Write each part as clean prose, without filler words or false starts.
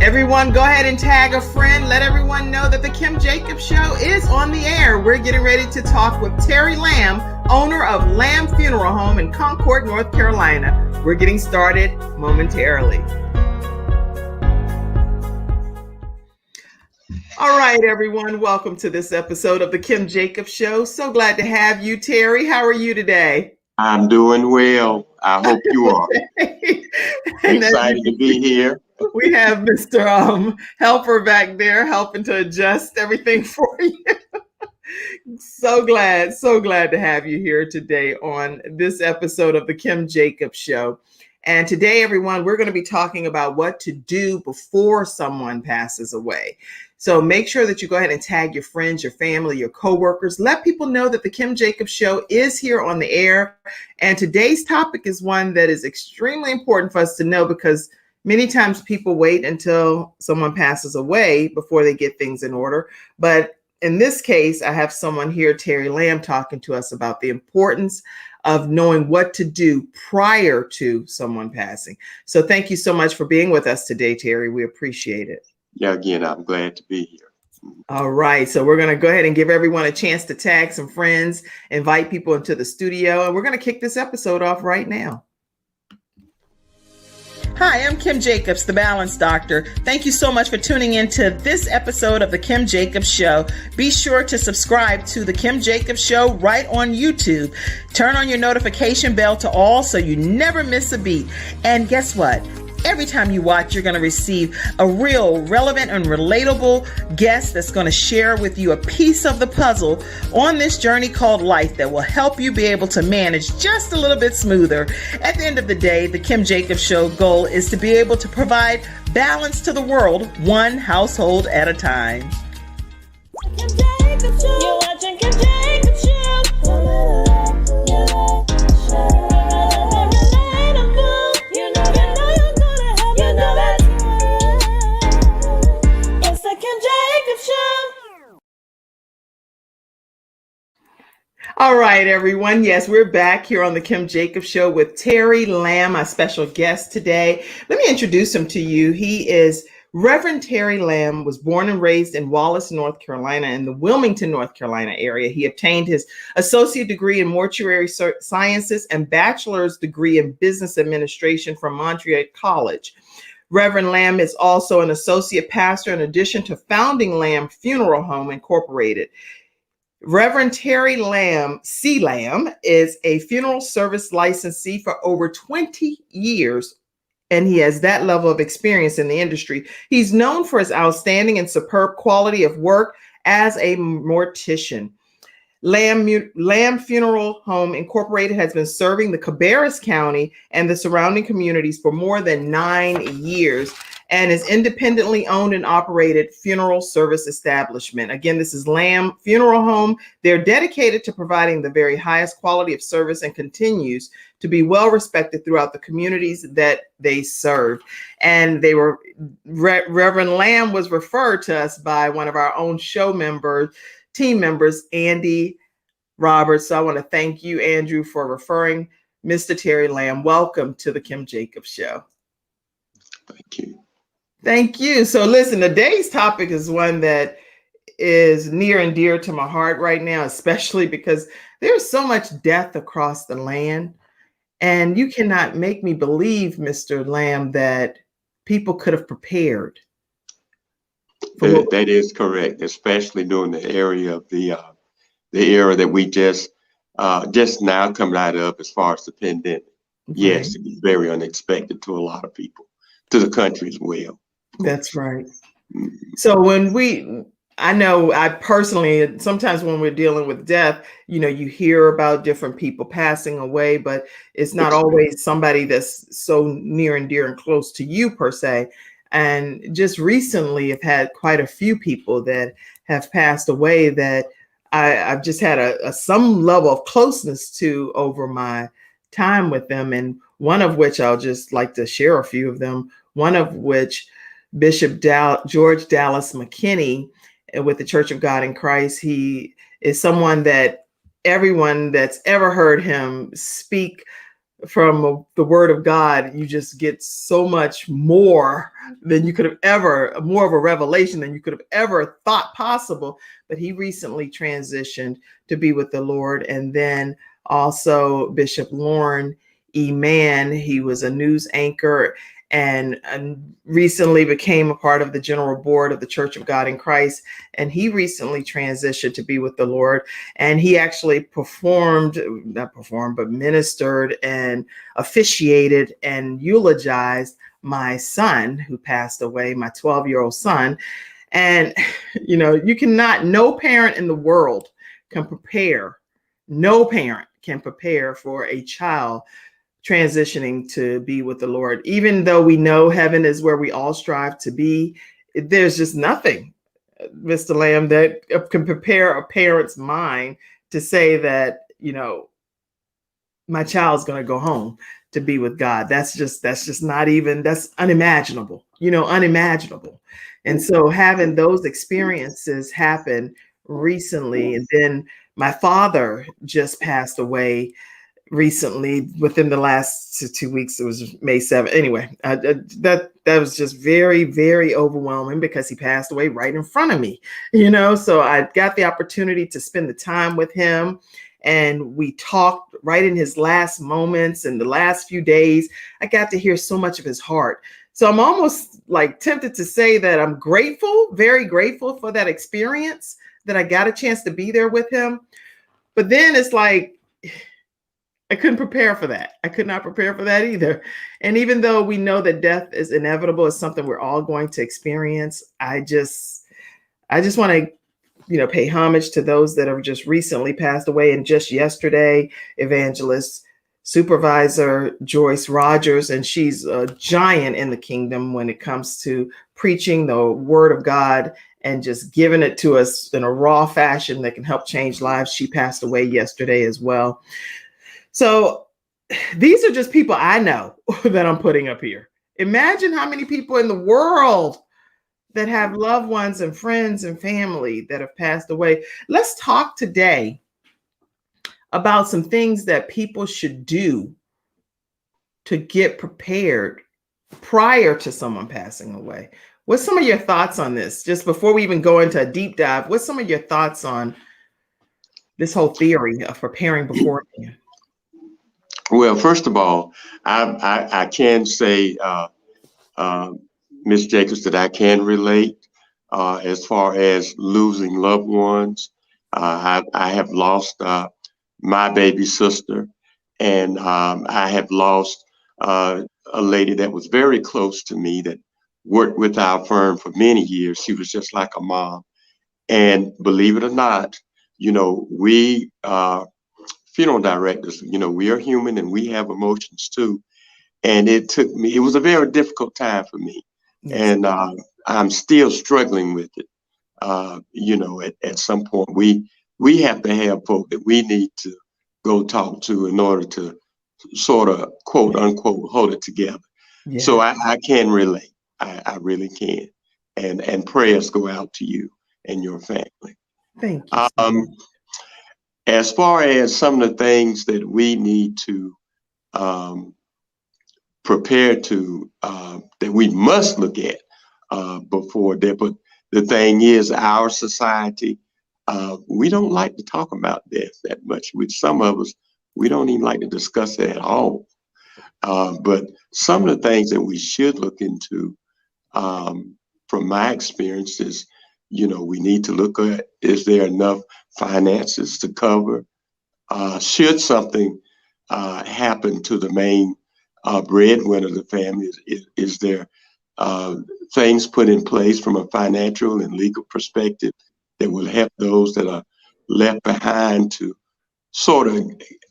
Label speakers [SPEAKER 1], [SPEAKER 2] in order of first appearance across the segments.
[SPEAKER 1] Everyone, go ahead and tag a friend. Let everyone know that the Kim Jacobs Show is on the air. We're getting ready to talk with Terry Lamb, owner of Lamb Funeral Home in Concord, North Carolina. We're getting started momentarily. All right, everyone. Welcome to this episode of the Kim Jacobs Show. So glad to have you, Terry. How are you today?
[SPEAKER 2] I'm doing well. I hope you are. Excited to be here.
[SPEAKER 1] We have Mr. Helper back there helping to adjust everything for you. So glad to have you here today on this episode of the Kim Jacobs Show. And today, everyone, we're going to be talking about what to do before someone passes away. So make sure that you go ahead and tag your friends, your family, your coworkers. Let people know that the Kim Jacobs Show is here on the air. And today's topic is one that is extremely important for us to know, because many times people wait until someone passes away before they get things in order. But in this case, I have someone here, Terry Lamb, talking to us about the importance of knowing what to do prior to someone passing. So thank you so much for being with us today, Terry. We appreciate it.
[SPEAKER 2] Yeah, again, I'm glad to be here.
[SPEAKER 1] All right. So we're going to go ahead and give everyone a chance to tag some friends, invite people into the studio, and we're going to kick this episode off right now. Hi, I'm Kim Jacobs, the Balance Doctor. Thank you so much for tuning in to this episode of the Kim Jacobs Show. Be sure to subscribe to the Kim Jacobs Show right on YouTube. Turn on your notification bell to all so you never miss a beat. And guess what? Every time you watch, you're going to receive a real relevant and relatable guest that's going to share with you a piece of the puzzle on this journey called life that will help you be able to manage just a little bit smoother. At the end of the day, the Kim Jacobs Show goal is to be able to provide balance to the world, one household at a time. Kim Jacobs Show. You're watching Kim Jacobs Show. All right, everyone. Yes, we're back here on the Kim Jacobs Show with Terry Lamb, our special guest today. Let me introduce him to you. He is Reverend Terry Lamb, was born and raised in Wallace, North Carolina, in the Wilmington, North Carolina area. He obtained his associate degree in mortuary sciences and bachelor's degree in business administration from Monroe College. Reverend Lamb is also an associate pastor in addition to founding Lamb Funeral Home Incorporated. Reverend Terry Lamb, C. Lamb, is a funeral service licensee for over 20 years, and he has that level of experience in the industry. He's known for his outstanding and superb quality of work as a mortician. Lamb Funeral Home Incorporated has been serving the Cabarrus County and the surrounding communities for more than 9 years and is independently owned and operated funeral service establishment. Again, this is Lamb Funeral Home. They're dedicated to providing the very highest quality of service and continues to be well respected throughout the communities that they serve. And they were Reverend Lamb was referred to us by one of our own team members, Andy Roberts. So I want to thank you, Andrew, for referring Mr. Terry Lamb. Welcome to the Kim Jacobs Show.
[SPEAKER 2] Thank you.
[SPEAKER 1] Thank you. So listen, today's topic is one that is near and dear to my heart right now, especially because there's so much death across the land. And you cannot make me believe, Mr. Lamb, that people could have prepared.
[SPEAKER 2] That is correct, especially during the area of the era that we just now coming out of as far as the pandemic. Right. Yes, it was very unexpected to a lot of people, to the country as well.
[SPEAKER 1] That's right. Mm-hmm. So I personally, sometimes when we're dealing with death, you hear about different people passing away, but it's not always somebody that's so near and dear and close to you per se. And just recently I've had quite a few people that have passed away that I've just had some level of closeness to over my time with them. And one of which I'll just like to share a few of them. One of which Bishop George Dallas McKinney with the Church of God in Christ. He is someone that everyone that's ever heard him speak from the word of God, you just get so much more than you could have ever, more of a revelation than you could have ever thought possible. But he recently transitioned to be with the Lord. And then also Bishop Lauren E. Mann, he was a news anchor and recently became a part of the general board of the Church of God in Christ. And he recently transitioned to be with the Lord. And he actually not performed, but ministered and officiated and eulogized my son who passed away, my 12-year-old son. And, you cannot, no parent in the world can prepare, no parent can prepare for a child transitioning to be with the Lord. Even though we know heaven is where we all strive to be, there's just nothing, Mr. Lamb, that can prepare a parent's mind to say that, my child's going to go home to be with God. That's just not even, that's unimaginable, unimaginable. And so having those experiences happen recently, and then my father just passed away recently within the last 2 weeks. It was May 7th. Anyway, that was just very, very overwhelming because he passed away right in front of me, so I got the opportunity to spend the time with him, and we talked right in his last moments and the last few days. I got to hear so much of his heart. So I'm almost like tempted to say that I'm grateful, very grateful for that experience, that I got a chance to be there with him. But then it's like, I couldn't prepare for that. I could not prepare for that either. And even though we know that death is inevitable, it's something we're all going to experience, I just want to, pay homage to those that have just recently passed away. And just yesterday, evangelist supervisor Joyce Rogers, and she's a giant in the kingdom when it comes to preaching the word of God and just giving it to us in a raw fashion that can help change lives. She passed away yesterday as well. So these are just people I know that I'm putting up here. Imagine how many people in the world that have loved ones and friends and family that have passed away. Let's talk today about some things that people should do to get prepared prior to someone passing away. What's some of your thoughts on this? Just before we even go into a deep dive, what's some of your thoughts on this whole theory of preparing beforehand?
[SPEAKER 2] Well, first of all, I can say, Ms. Jacobs, that I can relate as far as losing loved ones. I have lost my baby sister, and I have lost a lady that was very close to me that worked with our firm for many years. She was just like a mom. And believe it or not, we funeral directors, we are human and we have emotions too. And it was a very difficult time for me. Yes. And I'm still struggling with it. At some point, we have to have folk that we need to go talk to in order to sort of, quote unquote, hold it together. Yeah. So I can relate. I really can. And prayers go out to you and your family.
[SPEAKER 1] Thank you.
[SPEAKER 2] As far as some of the things that we need to prepare to, that we must look at before that, but the thing is, our society, we don't like to talk about death that much. With some of us, we don't even like to discuss it at all. But some of the things that we should look into, from my experience, is, we need to look at, is there enough finances to cover? Should something happen to the main breadwinner of the family, is there things put in place from a financial and legal perspective that will help those that are left behind to sort of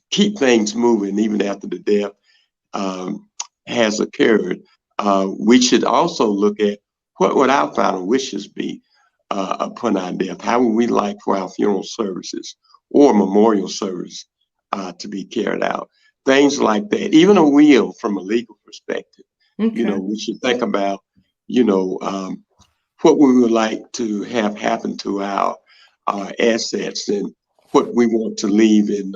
[SPEAKER 2] keep things moving even after the death has occurred? We should also look at what would our final wishes be upon our death. How would we like for our funeral services or memorial service to be carried out? Things like that. Even a will from a legal perspective. Okay. We should think about, what we would like to have happen to our assets and what we want to leave in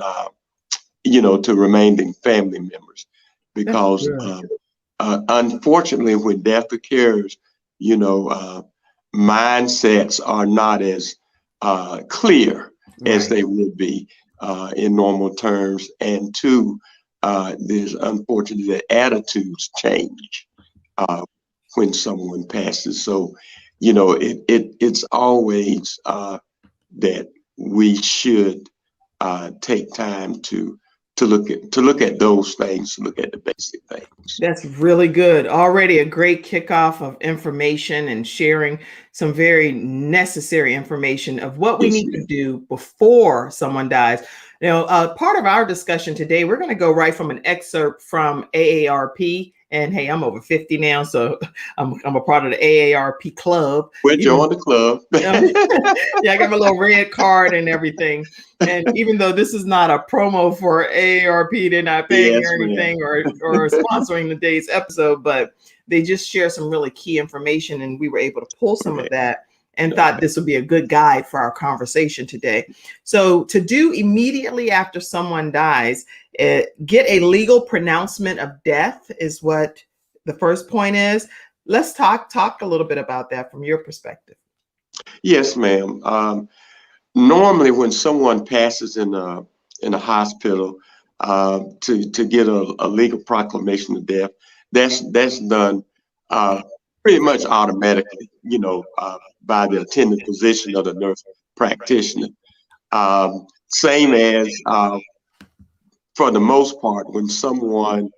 [SPEAKER 2] to remaining family members, because unfortunately, when death occurs, mindsets are not as clear as they would be in normal terms. And two, there's unfortunately that attitudes change when someone passes. So, it's always that we should take time to look at those things, look at the basic things.
[SPEAKER 1] That's really good. Already a great kickoff of information and sharing some very necessary information of what we need to do before someone dies. Part of our discussion today, we're going to go right from an excerpt from AARP. And hey, I'm over 50 now, so I'm a part of the AARP club.
[SPEAKER 2] We're joining the club.
[SPEAKER 1] Yeah, I got my little red card and everything. And even though this is not a promo for AARP, they're not paying or anything or sponsoring today's episode, but they just share some really key information, and we were able to pull some of that and thought this would be a good guide for our conversation today. So to do immediately after someone dies, get a legal pronouncement of death is what the first point is. Let's talk a little bit about that from your perspective.
[SPEAKER 2] Yes, ma'am. Normally, when someone passes in a hospital, to get a legal proclamation of death, that's done pretty much automatically, by the attending physician or the nurse practitioner. Same as for the most part, when someone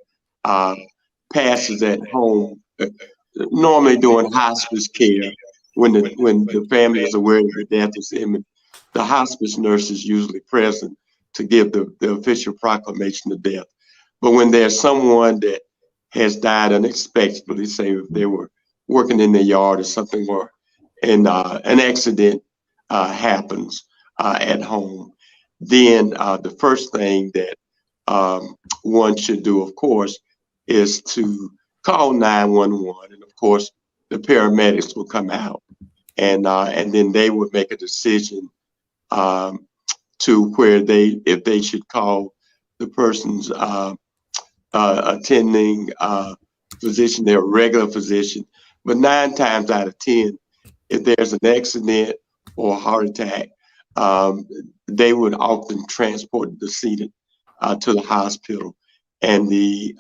[SPEAKER 2] passes at home, normally during hospice care, when the family is aware that death is imminent, the hospice nurse is usually present to give the official proclamation of death. But when there's someone that has died unexpectedly, say if they were working in their yard or something, or an accident happens at home, then the first thing that one should do, of course, is to call 911, and of course the paramedics will come out, and then they would make a decision to where if they should call the person's attending physician, their regular physician. But 9 times out of 10, if there's an accident or a heart attack, they would often transport the decedent to the hospital, and the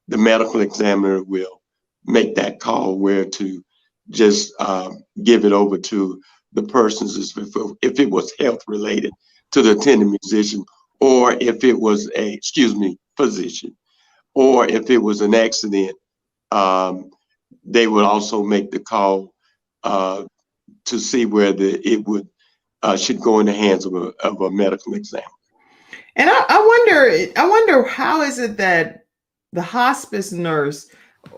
[SPEAKER 2] medical examiner will make that call where to just give it over to the person's, if it was health related, to the attending physician, or if it was physician, or if it was an accident, they would also make the call to see whether it would should go in the hands of a medical examiner.
[SPEAKER 1] And I wonder how is it that the hospice nurse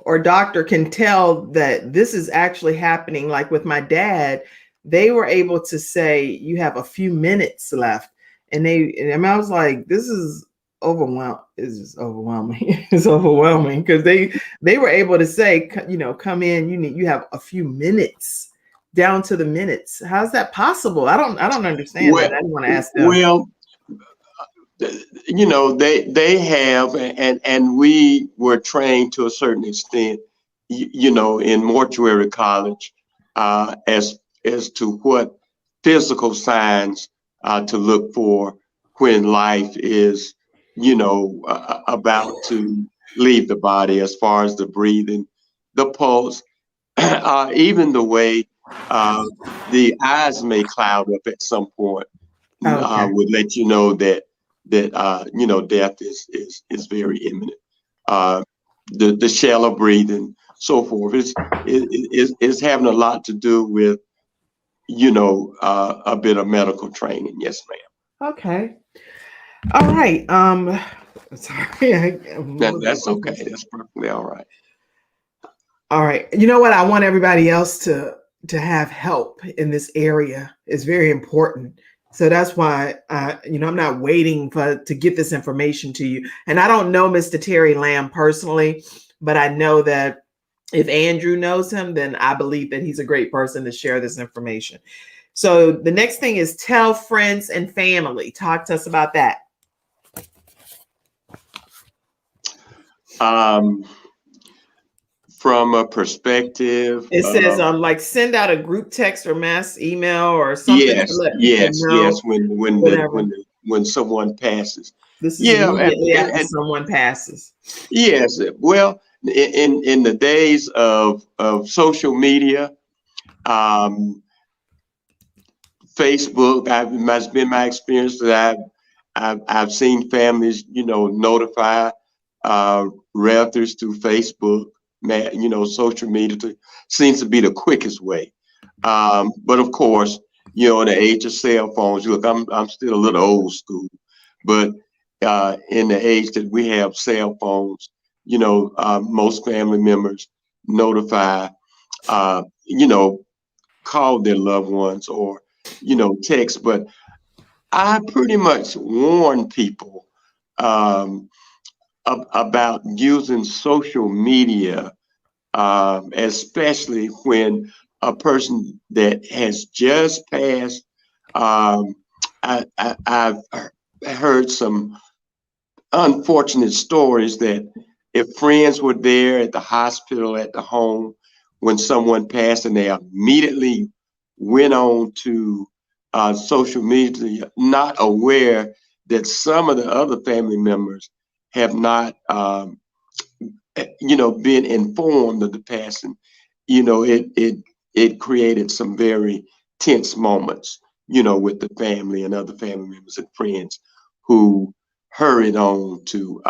[SPEAKER 1] or doctor can tell that this is actually happening? Like with my dad, they were able to say you have a few minutes left, and I was like, this is overwhelming. It's overwhelming. It's overwhelming because they were able to say, come in. You have a few minutes, down to the minutes. How's that possible? I don't understand that. I didn't want to ask them.
[SPEAKER 2] Well, they have, and we were trained to a certain extent, in mortuary college, as to what physical signs to look for when life is, about to leave the body, as far as the breathing, the pulse, even the way the eyes may cloud up at some point, would let you know that death is very imminent. The shallow breathing, so forth, is having a lot to do with a bit of medical training. Yes, ma'am.
[SPEAKER 1] Okay. All right. Sorry.
[SPEAKER 2] That's okay. That's perfectly all right.
[SPEAKER 1] All right. You know what? I want everybody else to have help in this area. It's very important. So that's why, I'm not waiting to get this information to you. And I don't know Mr. Terry Lamb personally, but I know that if Andrew knows him, then I believe that he's a great person to share this information. So the next thing is tell friends and family. Talk to us about that.
[SPEAKER 2] Um, from a perspective
[SPEAKER 1] It says
[SPEAKER 2] of
[SPEAKER 1] like send out a group text or mass email or something to
[SPEAKER 2] yes,
[SPEAKER 1] let people
[SPEAKER 2] yes,
[SPEAKER 1] know
[SPEAKER 2] yes. When
[SPEAKER 1] whatever.
[SPEAKER 2] when someone passes,
[SPEAKER 1] This is
[SPEAKER 2] yeah,
[SPEAKER 1] immediately after someone passes.
[SPEAKER 2] yes. Well, in the days of social media, um, Facebook, has been my experience that I've seen families, notify relatives through Facebook, social media seems to be the quickest way. But of course, in the age of cell phones, look, I'm still a little old school, but in the age that we have cell phones, most family members notify, uh, you know, call their loved ones or, text. But I pretty much warn people um, about using social media, especially when a person that has just passed. Um, I've heard some unfortunate stories that if friends were there at the hospital, at the home, when someone passed, and they immediately went on to social media, not aware that some of the other family members have not, been informed of the passing. It created some very tense moments, with the family and other family members and friends who hurried on to,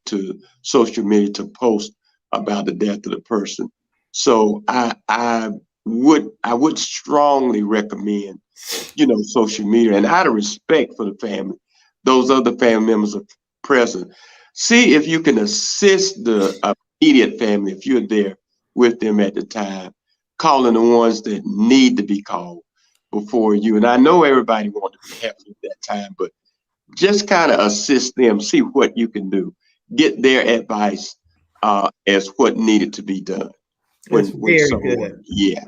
[SPEAKER 2] to social media to post about the death of the person. So I would strongly recommend, social media, and out of respect for the family, those other family members are present. See if you can assist the immediate family if you're there with them at the time, calling the ones that need to be called before you. And I know everybody wants to be happy at that time, but just kind of assist them, see what you can do, get their advice as what needed to be done
[SPEAKER 1] It's
[SPEAKER 2] when
[SPEAKER 1] very
[SPEAKER 2] someone,
[SPEAKER 1] good.
[SPEAKER 2] yeah,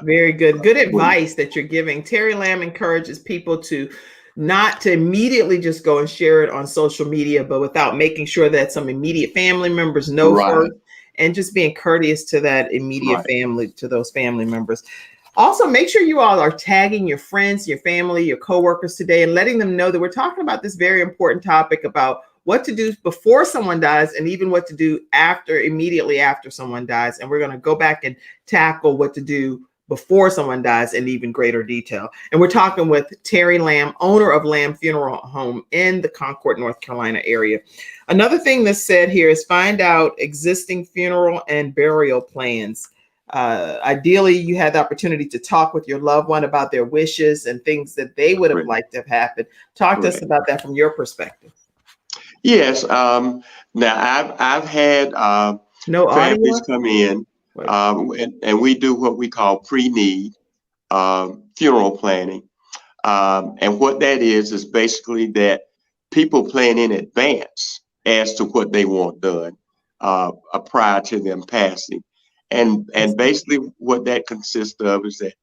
[SPEAKER 1] Very good. Good
[SPEAKER 2] when
[SPEAKER 1] advice that you're giving. Terry Lamb encourages people to not to immediately just go and share it on social media, but without making sure that some immediate family members know
[SPEAKER 2] right,
[SPEAKER 1] first and just being courteous to that immediate
[SPEAKER 2] right.
[SPEAKER 1] family, to those family members. Also, make sure you all are tagging your friends, your family, your coworkers today and letting them know that we're talking about this very important topic about what to do before someone dies and even what to do immediately after someone dies. And we're going to go back and tackle what to do before someone dies in even greater detail. And we're talking with Terry Lamb, owner of Lamb Funeral Home in the Concord, North Carolina area. Another thing that's said here is find out existing funeral and burial plans. Ideally, you had the opportunity to talk with your loved one about their wishes and things that they would have
[SPEAKER 2] Correct.
[SPEAKER 1] liked to have happened. Talk to us
[SPEAKER 2] Correct.
[SPEAKER 1] about that from your perspective.
[SPEAKER 2] Yes. Now I've had
[SPEAKER 1] No
[SPEAKER 2] families
[SPEAKER 1] audio?
[SPEAKER 2] come in,
[SPEAKER 1] Wait.
[SPEAKER 2] and we do what we call pre-need funeral planning. And what that is basically that people plan in advance as to what they want done prior to them passing. And basically what that consists of is that,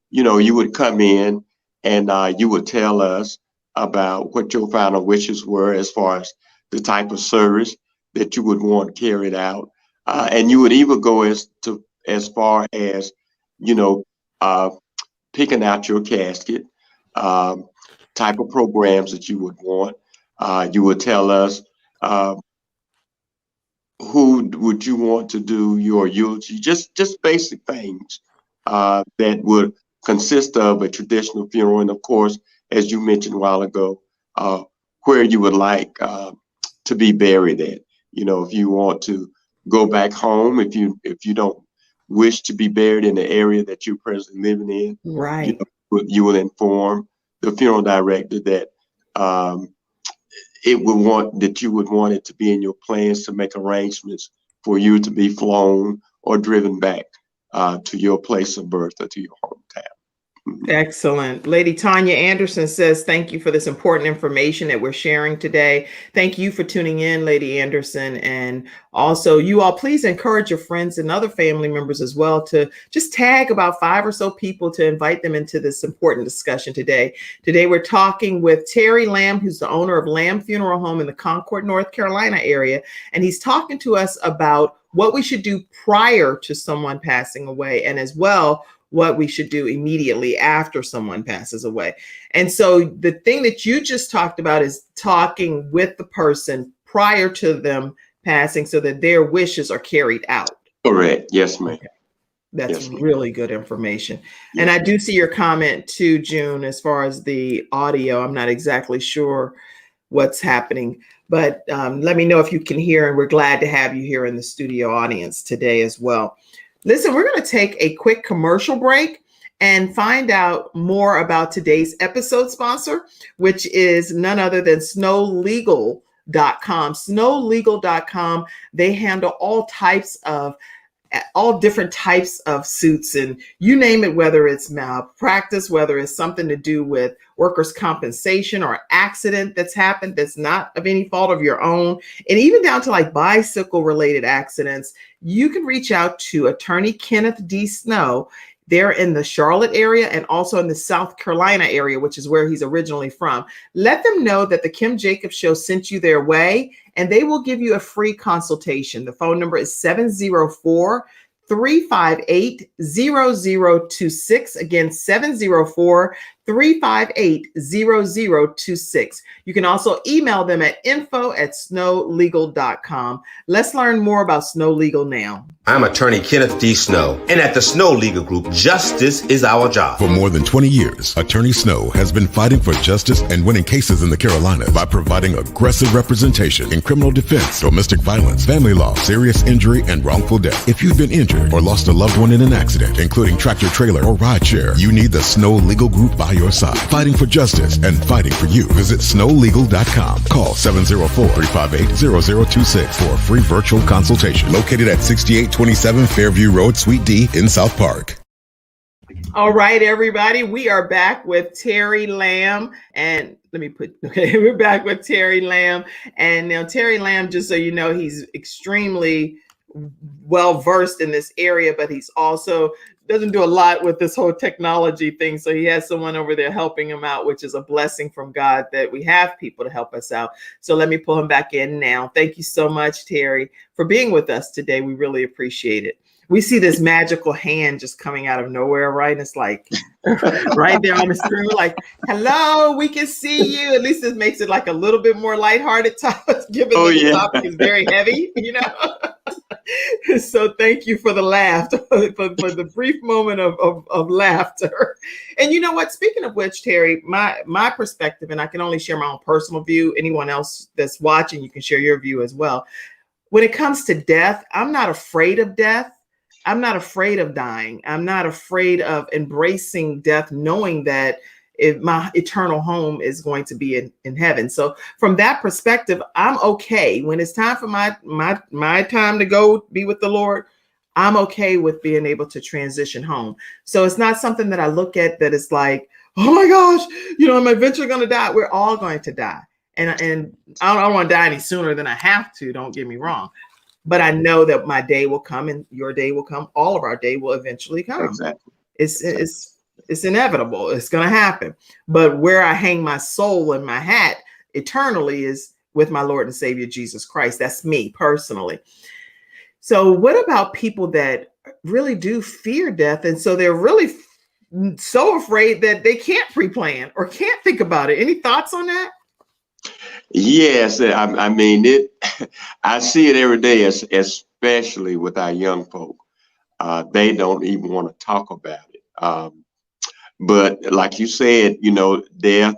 [SPEAKER 2] you would come in and you would tell us about what your final wishes were as far as the type of service that you would want carried out. And you would even go as far as, you know, uh, picking out your casket, um, type of programs that you would want. You would tell us uh, who would you want to do your eulogy, just basic things that would consist of a traditional funeral, and of course, as you mentioned a while ago, where you would like to be buried at. If you want to go back home, if you don't wish to be buried in the area that you're presently living in,
[SPEAKER 1] Right.
[SPEAKER 2] you will inform the funeral director that um, you would want it to be in your plans to make arrangements for you to be flown or driven back to your place of birth or to your hometown.
[SPEAKER 1] Excellent. Lady Tanya Anderson says, thank you for this important information that we're sharing today. Thank you for tuning in, Lady Anderson. And also, you all, please encourage your friends and other family members as well to just tag about 5 or so people to invite them into this important discussion today. Today, we're talking with Terry Lamb, who's the owner of Lamb Funeral Home in the Concord, North Carolina area. And he's talking to us about what we should do prior to someone passing away, and as well, what we should do immediately after someone passes away. And so the thing that you just talked about is talking with the person prior to them passing so that their wishes are carried out.
[SPEAKER 2] Correct. Yes, ma'am.
[SPEAKER 1] Okay. That's
[SPEAKER 2] Yes, ma'am.
[SPEAKER 1] really good information.
[SPEAKER 2] Yes,
[SPEAKER 1] and I
[SPEAKER 2] ma'am.
[SPEAKER 1] do see your comment too, June, as far as the audio. I'm not exactly sure what's happening, but let me know if you can hear, and we're glad to have you here in the studio audience today as well. Listen, we're going to take a quick commercial break and find out more about today's episode sponsor, which is none other than snowlegal.com. Snowlegal.com, they handle all different types of suits, and you name it, whether it's malpractice, whether it's something to do with workers' compensation or accident that's happened that's not of any fault of your own, and even down to like bicycle related accidents. You can reach out to attorney Kenneth D. Snow. They're in the Charlotte area and also in the South Carolina area, which is where he's originally from. Let them know that the Kim Jacobs Show sent you their way, and they will give you a free consultation. The phone number is 704-358-0026. Again, 704-358-0026. You can also email them at info@snowlegal.com. Let's learn more about Snow Legal now.
[SPEAKER 3] I'm attorney Kenneth D. Snow, and at the Snow Legal Group, justice is our job.
[SPEAKER 4] For more than 20 years, Attorney Snow has been fighting for justice and winning cases in the Carolinas by providing aggressive representation in criminal defense, domestic violence, family law, serious injury, and wrongful death. If you've been injured or lost a loved one in an accident, including tractor trailer or rideshare, you need the Snow Legal Group by your side, fighting for justice and fighting for you. Visit snowlegal.com. Call 704-358-0026 for a free virtual consultation. Located at 6827 Fairview Road, Suite D in South Park.
[SPEAKER 1] All right, everybody, we are back with Terry Lamb, and we're back with Terry Lamb. And now Terry Lamb, just so you know, he's extremely well versed in this area, but he's also doesn't do a lot with this whole technology thing. So he has someone over there helping him out, which is a blessing from God that we have people to help us out. So let me pull him back in now. Thank you so much, Terry, for being with us today. We really appreciate it. We see this magical hand just coming out of nowhere, right? And it's like right there on the screen, like, hello, we can see you. At least this makes it like a little bit more lighthearted given the topic is very heavy, you know? So thank you for the laugh, for the brief moment of laughter. And you know what? Speaking of which, Terry, my perspective, and I can only share my own personal view. Anyone else that's watching, you can share your view as well. When it comes to death, I'm not afraid of death. I'm not afraid of dying. I'm not afraid of embracing death, knowing that my eternal home is going to be in heaven. So from that perspective, I'm okay. When it's time for my time to go be with the Lord, I'm okay with being able to transition home. So it's not something that I look at that is like, oh my gosh, I'm eventually going to die. We're all going to die. And I don't want to die any sooner than I have to, don't get me wrong. But I know that my day will come and your day will come. All of our day will eventually come.
[SPEAKER 2] Exactly.
[SPEAKER 1] It's inevitable. It's going to happen. But where I hang my soul and my hat eternally is with my Lord and Savior, Jesus Christ. That's me personally. So what about people that really do fear death? And so they're really so afraid that they can't pre-plan or can't think about it. Any thoughts on that?
[SPEAKER 2] Yes, I mean it. I see it every day, especially with our young folk. They don't even want to talk about it. But like you said, death.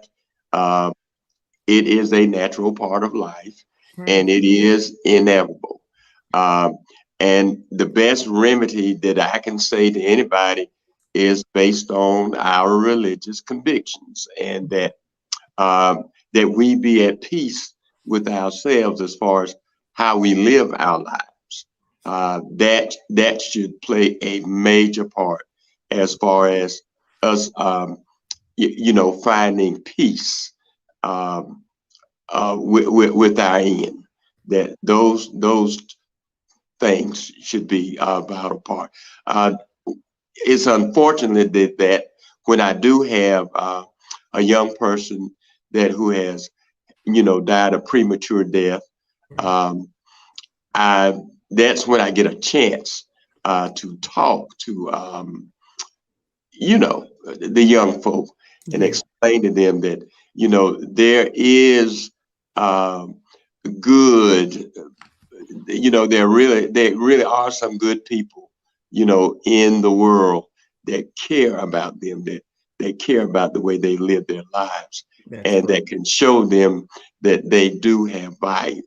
[SPEAKER 2] It is a natural part of life, and it is inevitable. And the best remedy that I can say to anybody is based on our religious convictions, and that we be at peace with ourselves as far as how we live our lives. That should play a major part as far as us, finding peace with our end. That those things should be a vital part. It's unfortunate that when I do have a young person who has, died a premature death, that's when I get a chance to talk to, the young folk and explain to them that, there is good, there really are some good people, in the world that care about them, that care about the way they live their lives. That's and right. That can show them that they do have value.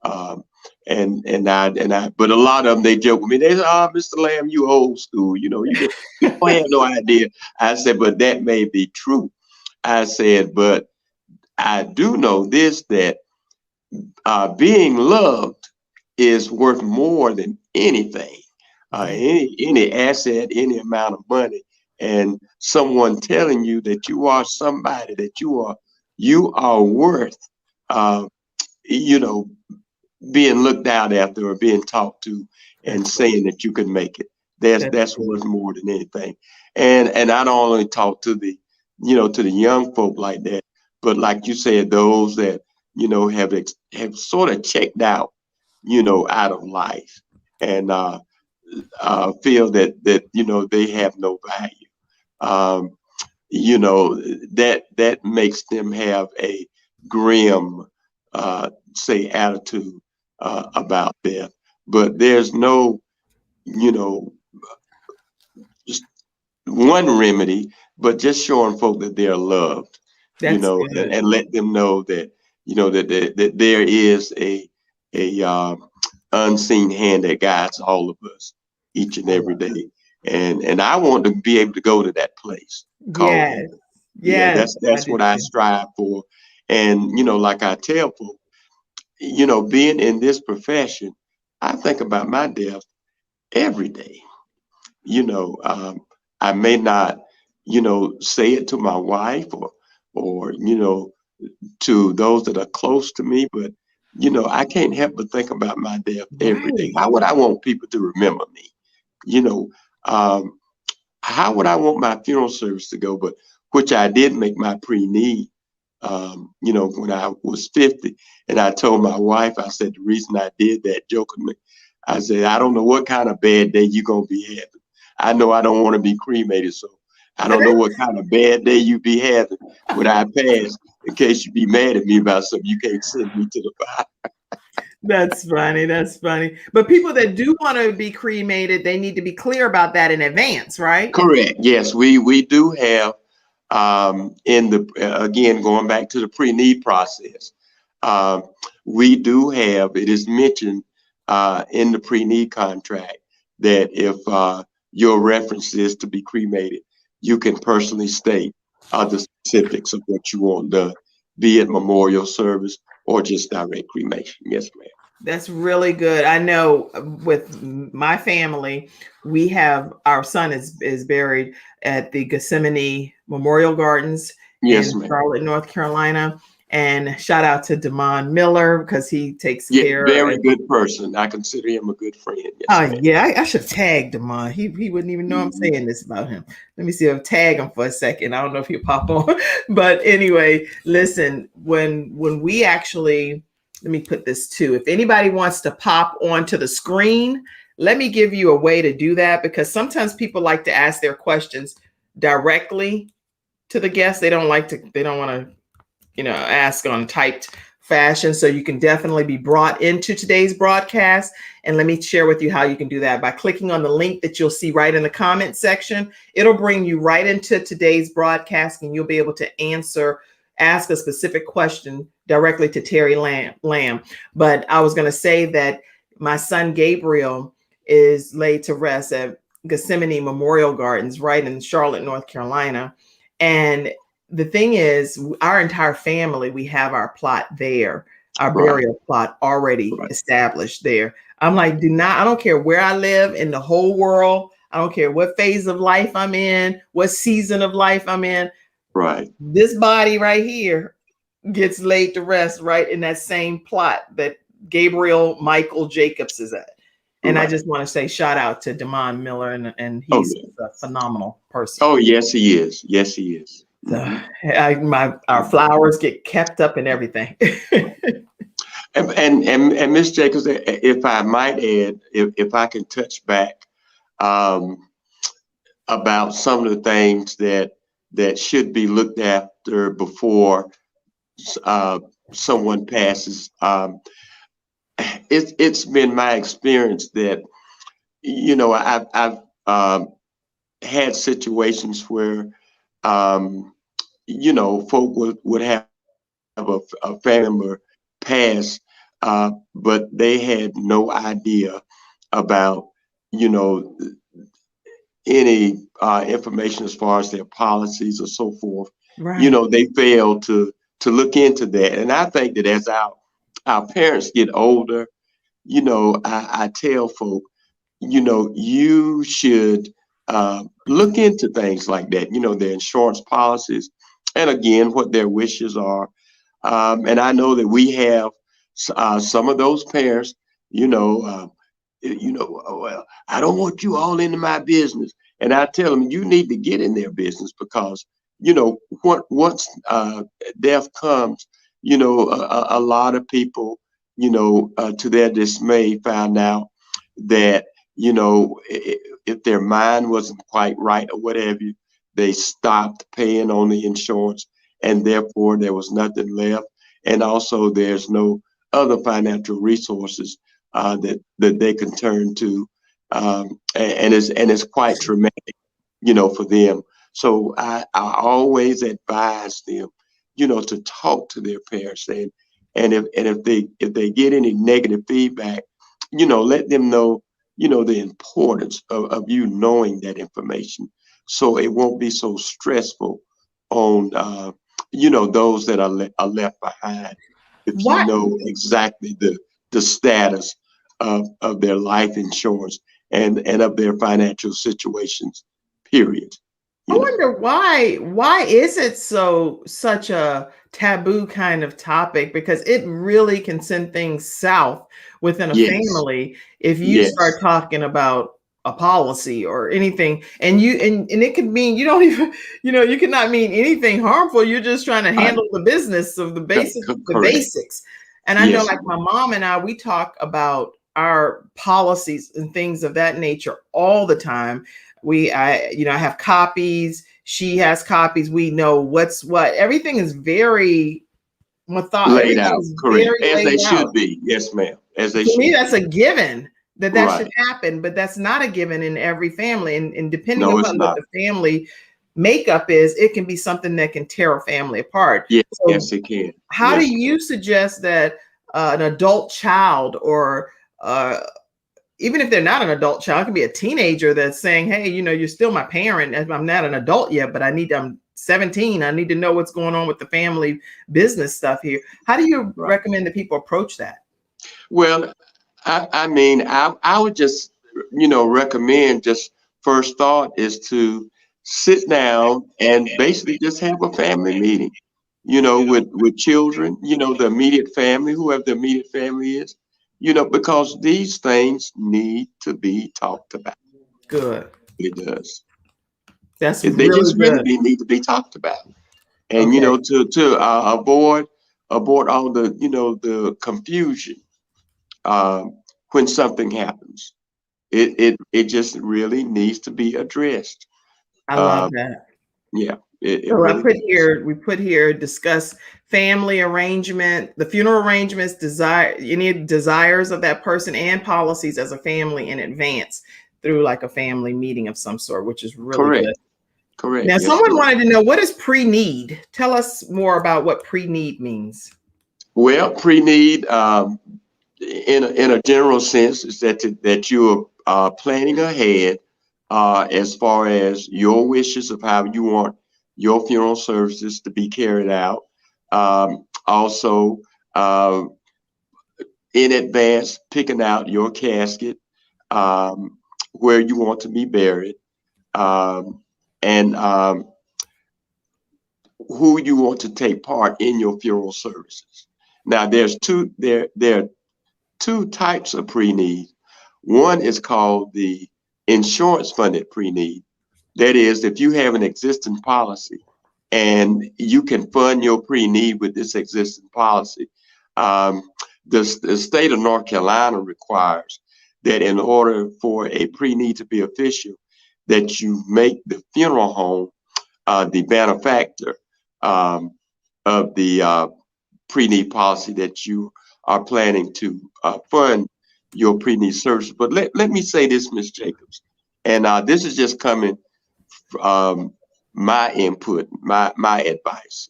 [SPEAKER 2] But a lot of them, they joke with me. They say, "Oh, Mr. Lamb, you old school. You don't have no idea." I said, "But that may be true." I said, "But I do know this, that being loved is worth more than anything, any asset, any amount of money, and someone telling you that you are somebody, that you are worth, being looked out after or being talked to, and saying that you can make it. That's worth more than anything." And I don't only talk to the, to the young folk like that, but like you said, those that, have sort of checked out, out of life, and feel that they have no value. That makes them have a grim, say, attitude about death. But there's no, just one remedy, but just showing folk that they're loved, and let them know that, that there is a unseen hand that guides all of us each and every day. And I want to be able to go to that place. That's what I strive for. And, like I tell folk, being in this profession, I think about my death every day. I may not, say it to my wife or to those that are close to me, but I can't help but think about my death every day. How would I want people to remember me? How would I want my funeral service to go? But which I did make my pre-need, when I was 50, and I told my wife, I said, the reason I did that, jokingly, I said, I don't know what kind of bad day you're gonna be having. I know I don't want to be cremated, so I don't know what kind of bad day you be having when I pass, in case you be mad at me about something you can't send me to the fire.
[SPEAKER 1] That's funny. That's funny. But people that do want to be cremated, they need to be clear about that in advance, right?
[SPEAKER 2] Correct. Yes, we do have, again, going back to the pre-need process, we do have, it is mentioned in the pre-need contract that if your reference is to be cremated, you can personally state the specifics of what you want done, be it memorial service or just direct cremation. Yes, ma'am.
[SPEAKER 1] That's really good. I know with my family, we have, our son is buried at the Gethsemane Memorial Gardens in Charlotte, North Carolina. And shout out to Damon Miller, because he takes care.
[SPEAKER 2] Very good person. I consider him a good friend. Yes,
[SPEAKER 1] I should have tagged Damon. He wouldn't even know I'm saying this about him. Let me see if I tag him for a second. I don't know if he'll pop on. But anyway, listen, when we actually, let me put this too. If anybody wants to pop onto the screen, let me give you a way to do that, because sometimes people like to ask their questions directly to the guest. They don't want to, ask on typed fashion. So you can definitely be brought into today's broadcast. And let me share with you how you can do that by clicking on the link that you'll see right in the comment section. It'll bring you right into today's broadcast, and you'll be able to ask a specific question directly to Terry Lamb. But I was going to say that my son Gabriel is laid to rest at Gethsemane Memorial Gardens right in Charlotte, North Carolina. And the thing is, our entire family, we have our plot there, our burial plot already established there. I'm like, I don't care where I live in the whole world. I don't care what phase of life I'm in, what season of life I'm in.
[SPEAKER 2] Right.
[SPEAKER 1] This body right here gets laid to rest right in that same plot that Gabriel Michael Jacobs is at. And I just want to say shout out to Damon Miller, and he's a phenomenal person.
[SPEAKER 2] Oh, yes, he is. Yes, he is.
[SPEAKER 1] So our flowers get kept up and everything.
[SPEAKER 2] And Ms. Jacobs, if I might add, if I can touch back about some of the things that should be looked after before someone passes. It's been my experience that, you know, I've had situations where, you know, folk would have a family member pass, but they had no idea about, you know, any information as far as their policies or so forth.
[SPEAKER 1] Right.
[SPEAKER 2] You know, they failed to look into that. And I think that as our parents get older, you know, I tell folk, you know, you should look into things like that, you know, their insurance policies, and again, what their wishes are. And I know that we have some of those parents, well, I don't want you all into my business. And I tell them, you need to get in their business because, you know, once death comes, you know, a lot of people, you know, to their dismay, found out that, you know, if their mind wasn't quite right or whatever, they stopped paying on the insurance, and therefore there was nothing left. And also there's no other financial resources that they can turn to, and it's quite traumatic, you know, for them. So I always advise them, you know, to talk to their parents, and if they get any negative feedback, you know, let them know, you know, the importance of you knowing that information, so it won't be so stressful on you know, those that are left behind. If you know exactly the status of their life insurance and of their financial situations, period.
[SPEAKER 1] I wonder why is it such a taboo kind of topic? Because it really can send things south within a family if you start talking about a policy or anything, and it could mean you don't even, you know, you cannot mean anything harmful. You're just trying to handle the business of the basics. And I know, like my mom and I, we talk about our policies and things of that nature all the time. I have copies. She has copies. We know what's what. Everything is very methodical.
[SPEAKER 2] Laid out, correct. As they should be. Yes, ma'am. As they should.
[SPEAKER 1] To me, that's a given that should happen, but that's not a given in every family. And depending upon what the family makeup is, it can be something that can tear a family apart.
[SPEAKER 2] Yes, yes, it can.
[SPEAKER 1] How do you suggest that an adult child, or even if they're not an adult child, it can be a teenager that's saying, hey, you know, you're still my parent. I'm not an adult yet, but I'm 17. I need to know what's going on with the family business stuff here. How do you recommend that people approach that?
[SPEAKER 2] Well, I mean, I would just, you know, recommend, just first thought is to sit down and basically just have a family meeting, you know, with children, you know, the immediate family, whoever the immediate family is, you know, because these things need to be talked about.
[SPEAKER 1] Good.
[SPEAKER 2] It does.
[SPEAKER 1] That's
[SPEAKER 2] they just really need to be talked about, and you know, to avoid all the, you know, the confusion when something happens. It just really needs to be addressed.
[SPEAKER 1] I love that.
[SPEAKER 2] Yeah.
[SPEAKER 1] So really we put here, discuss family arrangement, the funeral arrangements, any desires of that person, and policies as a family in advance through like a family meeting of some sort, which is really good.
[SPEAKER 2] Correct.
[SPEAKER 1] Now, someone wanted to know, what is pre-need? Tell us more about what pre-need means.
[SPEAKER 2] Well, pre-need, in a general sense, is that you are planning ahead as far as your wishes of how you want your funeral services to be carried out. Also, in advance, picking out your casket, where you want to be buried, and who you want to take part in your funeral services. Now, there are two types of pre-need. One is called the insurance-funded pre-need. That is, if you have an existing policy and you can fund your pre-need with this existing policy, the state of North Carolina requires that in order for a pre-need to be official, that you make the funeral home the benefactor of the pre-need policy that you are planning to fund your pre-need services. But let me say this, Ms. Jacobs, and this is just coming from my input, my advice.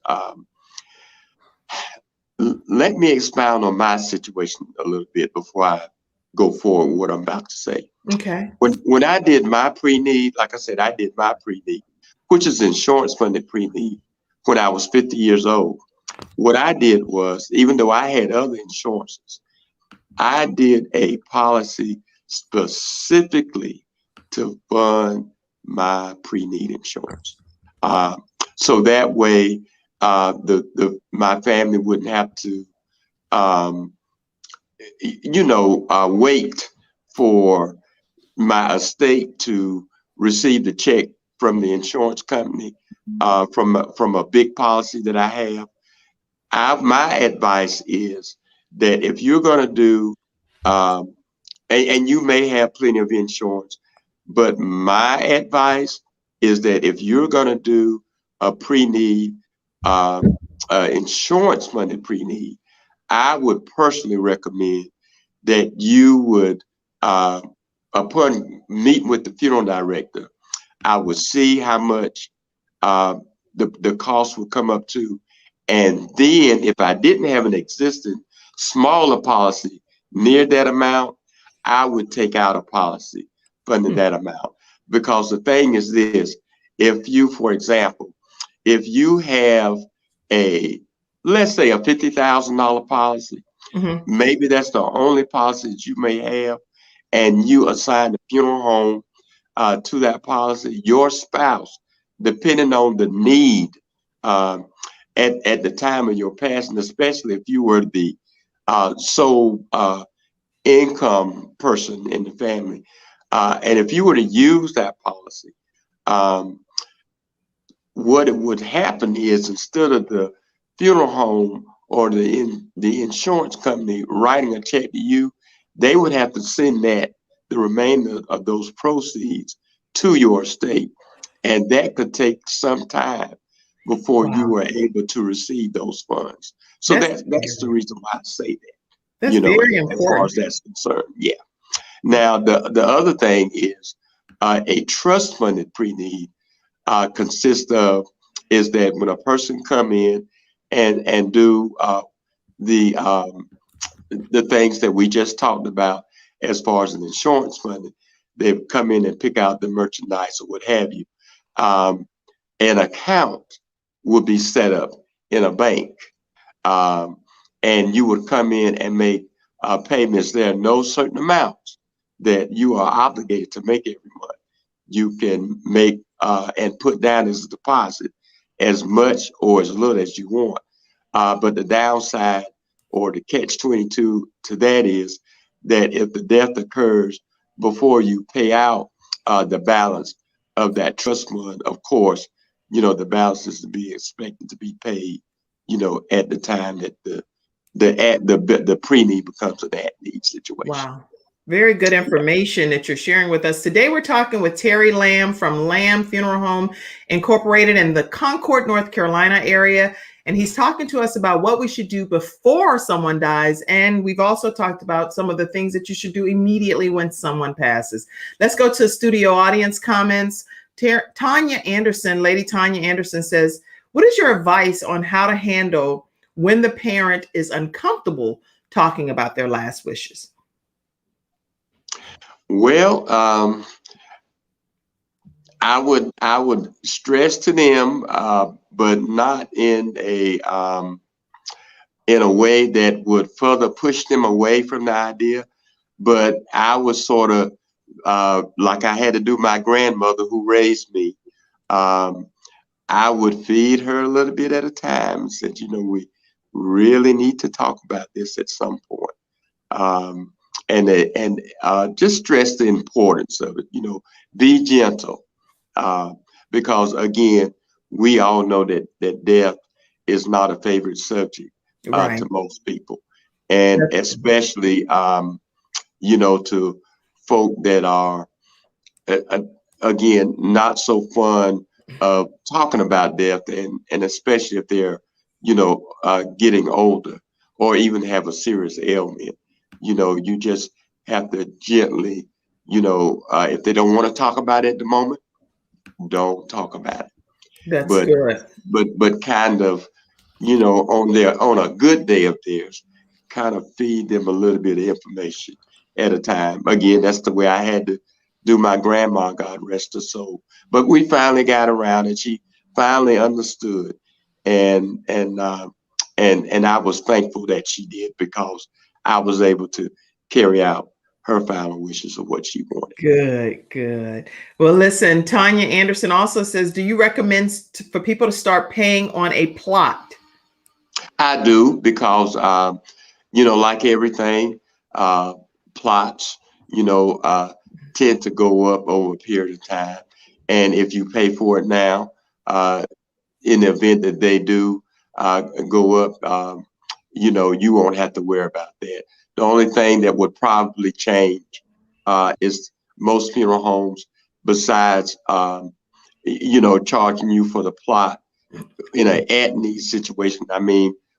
[SPEAKER 2] Let me expound on my situation a little bit before I go forward with what I'm about to say.
[SPEAKER 1] Okay.
[SPEAKER 2] When I did my pre-need, like I said, I did my pre-need, which is insurance-funded pre-need, when I was 50 years old. What I did was, even though I had other insurances, I did a policy specifically to fund my pre-need insurance. So that way, my family wouldn't have to, wait for my estate to receive the check from the insurance company from a big policy that I have. My advice is that if you're going to do, and you may have plenty of insurance, but my advice is that if you're going to do a pre-need, insurance-funded pre-need, I would personally recommend that you would, upon meeting with the funeral director, I would see how much the cost would come up to. And then if I didn't have an existing smaller policy near that amount, I would take out a policy funding that amount. Because the thing is this, if you, for example, if you have let's say a $50,000 policy, maybe that's the only policy that you may have, and you assign the funeral home to that policy, your spouse, depending on the need at the time of your passing, especially if you were the sole income person in the family, and if you were to use that policy, what it would happen is, instead of the funeral home or the insurance company writing a check to you, they would have to send the remainder of those proceeds to your estate, and that could take some time before you were able to receive those funds. So that's the reason why I say that.
[SPEAKER 1] That's very important.
[SPEAKER 2] As far as that's concerned, yeah. Now the other thing is a trust funded pre-need consists of is that when a person come in and do the things that we just talked about as far as an insurance funding, they come in and pick out the merchandise or what have you. An account would be set up in a bank, and you would come in and make payments. There are no certain amounts that you are obligated to make every month. You can make and put down as a deposit as much or as little as you want. But the downside or the catch-22 to that is that if the death occurs before you pay out the balance of that trust fund, of course, the balance is to be expected to be paid, at the time that the pre-need becomes an at-need situation.
[SPEAKER 1] Wow. Very good information that you're sharing with us. Today, we're talking with Terry Lamb from Lamb Funeral Home Incorporated in the Concord, North Carolina area. And he's talking to us about what we should do before someone dies. And we've also talked about some of the things that you should do immediately when someone passes. Let's go to studio audience comments. Tanya Anderson, Lady Tanya Anderson says, what is your advice on how to handle when the parent is uncomfortable talking about their last wishes?
[SPEAKER 2] Well, I would stress to them, but not in a way that would further push them away from the idea. But I would sort of like I had to do my grandmother who raised me. I would feed her a little bit at a time and said, we really need to talk about this at some point. And just stress the importance of it, be gentle. Because again, we all know that death is not a favorite subject to most people. And especially, to folk that are, again, not so fun of talking about death, and especially if they're, getting older or even have a serious ailment. You just have to gently, if they don't want to talk about it at the moment, don't talk about it.
[SPEAKER 1] That's good.
[SPEAKER 2] But kind of, on a good day of theirs, kind of feed them a little bit of information at a time. Again, that's the way I had to do my grandma, God rest her soul. But we finally got around, and she finally understood, and I was thankful that she did, because I was able to carry out her final wishes of what she wanted.
[SPEAKER 1] Good. Well, listen, Tanya Anderson also says, do you recommend for people to start paying on a plot?
[SPEAKER 2] I do, because, like everything, plots, tend to go up over a period of time. And if you pay for it now, in the event that they do go up, you won't have to worry about that. The only thing that would probably change is most funeral homes, besides, charging you for the plot in an at-need situation.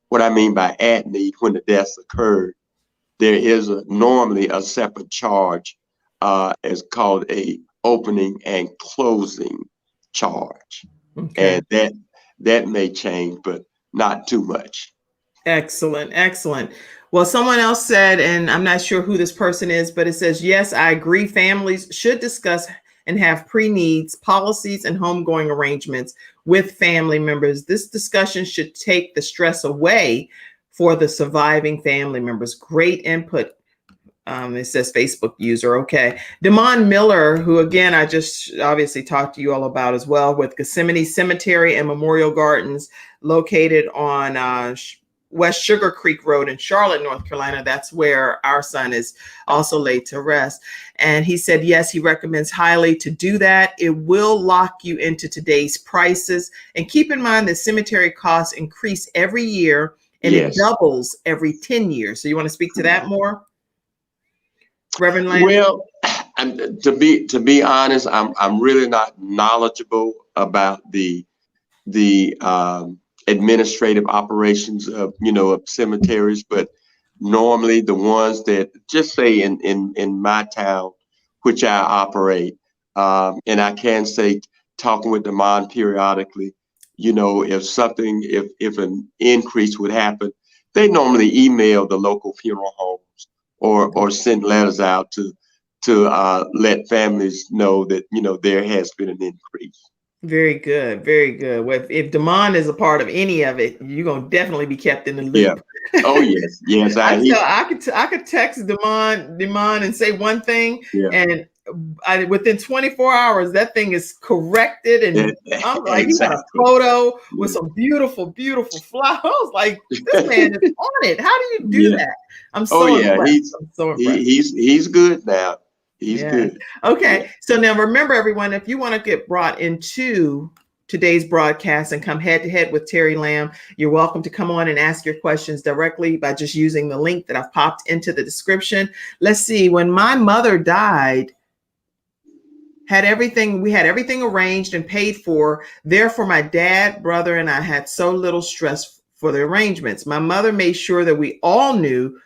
[SPEAKER 2] What I mean by at-need, when the deaths occurred, there is normally a separate charge as called a opening and closing charge. Okay. And that may change, but not too much.
[SPEAKER 1] Excellent. Well, someone else said, and I'm not sure who this person is, but it says, yes, I agree. Families should discuss and have pre-needs policies and homegoing arrangements with family members. This discussion should take the stress away for the surviving family members. Great input. It says Facebook user. Okay. Damon Miller, who again, I just obviously talked to you all about as well, with Gethsemane Cemetery and Memorial Gardens located on West Sugar Creek Road in Charlotte, North Carolina. That's where our son is also laid to rest. And he said, yes, he recommends highly to do that. It will lock you into today's prices. And keep in mind that cemetery costs increase every year, and It doubles every 10 years. So you want to speak to that more, Reverend Lamb?
[SPEAKER 2] Well, to be honest, I'm really not knowledgeable about the administrative operations of cemeteries, but normally the ones that, just say in my town, which I operate, and I can say, talking with Damon periodically, if an increase would happen, they normally email the local funeral homes or send letters out to let families know that there has been an increase.
[SPEAKER 1] Very good. Well, if Damon is a part of any of it, you're gonna definitely be kept in the loop.
[SPEAKER 2] Yeah. Oh yes.
[SPEAKER 1] I could text Damon and say one thing, and within 24 hours that thing is corrected, and I'm like, he got a photo with some beautiful flowers. I was like, this man is on it. How do you do that? I'm so impressed.
[SPEAKER 2] He's good now. He's good.
[SPEAKER 1] Okay. So now remember, everyone, if you want to get brought into today's broadcast and come head to head with Terry Lamb, you're welcome to come on and ask your questions directly by just using the link that I've popped into the description. Let's see. When my mother died, we had everything arranged and paid for. Therefore, my dad, brother, and I had so little stress for the arrangements. My mother made sure that we all knew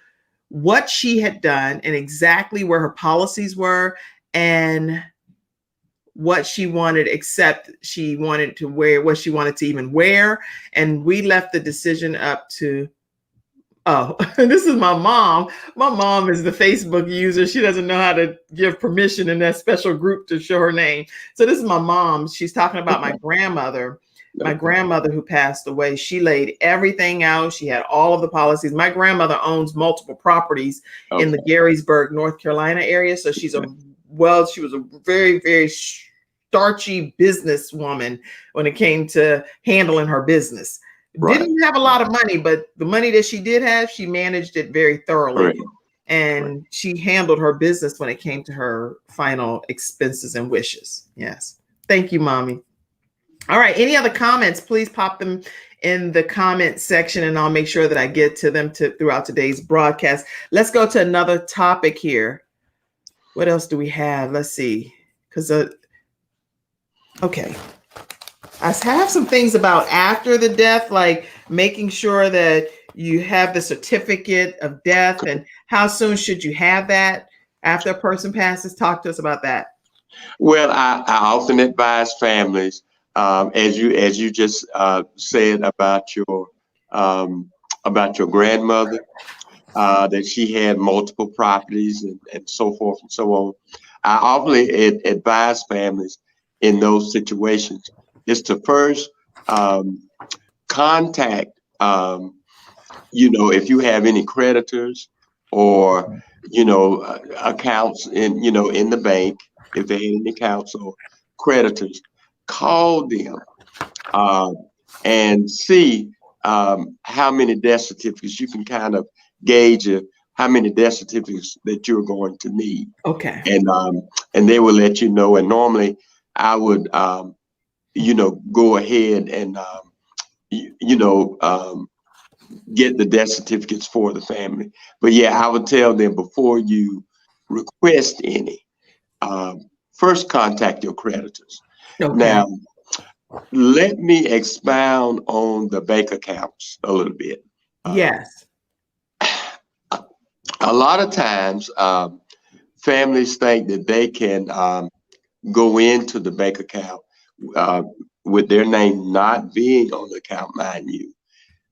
[SPEAKER 1] what she had done and exactly where her policies were and what she wanted, except she wanted to wear what she wanted to even wear. And we left the decision up to, this is my mom. My mom is the Facebook user. She doesn't know how to give permission in that special group to show her name. So this is my mom. She's talking about my grandmother. My grandmother who passed away, she laid everything out. She had all of the policies. My grandmother owns multiple properties in the Garysburg, North Carolina area. So she's a she was a very, very starchy businesswoman when it came to handling her business.
[SPEAKER 2] Right.
[SPEAKER 1] Didn't have a lot of money, but the money that she did have, she managed it very thoroughly.
[SPEAKER 2] Correct.
[SPEAKER 1] And
[SPEAKER 2] Correct.
[SPEAKER 1] she handled her business when it came to her final expenses and wishes. Yes. Thank you, Mommy. All right. Any other comments? Please pop them in the comment section and I'll make sure that I get to them throughout today's broadcast. Let's go to another topic here. What else do we have? Let's see. Okay. I have some things about after the death, like making sure that you have the certificate of death and how soon should you have that after a person passes. Talk to us about that.
[SPEAKER 2] Well, I often advise families, as you just said about your grandmother, that she had multiple properties and so forth and so on. I often advise families in those situations is to first contact, if you have any creditors or, accounts in the bank, if they had any accounts or creditors, call them and see how many death certificates. You can kind of gauge how many death certificates that you're going to need.
[SPEAKER 1] Okay.
[SPEAKER 2] And they will let you know. And normally I would, go ahead and, get the death certificates for the family. But yeah, I would tell them before you request any, first contact your creditors.
[SPEAKER 1] Okay.
[SPEAKER 2] Now, let me expound on the bank accounts a little bit.
[SPEAKER 1] Yes.
[SPEAKER 2] A lot of times, families think that they can go into the bank account with their name not being on the account, mind you.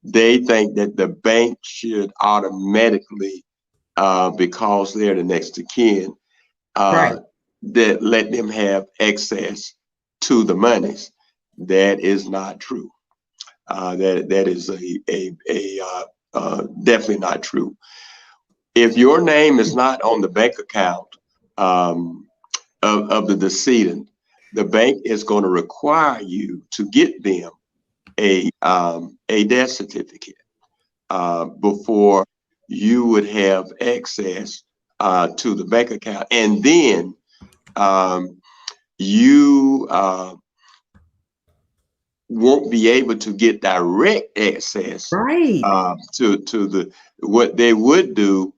[SPEAKER 2] They think that the bank should automatically, because they're the next of kin,
[SPEAKER 1] Right.
[SPEAKER 2] that let them have access to the monies. That is not true. That is definitely not true. If your name is not on the bank account of the decedent, the bank is going to require you to get them a death certificate before you would have access to the bank account, and then you won't be able to get direct access
[SPEAKER 1] Right.
[SPEAKER 2] to the what they would do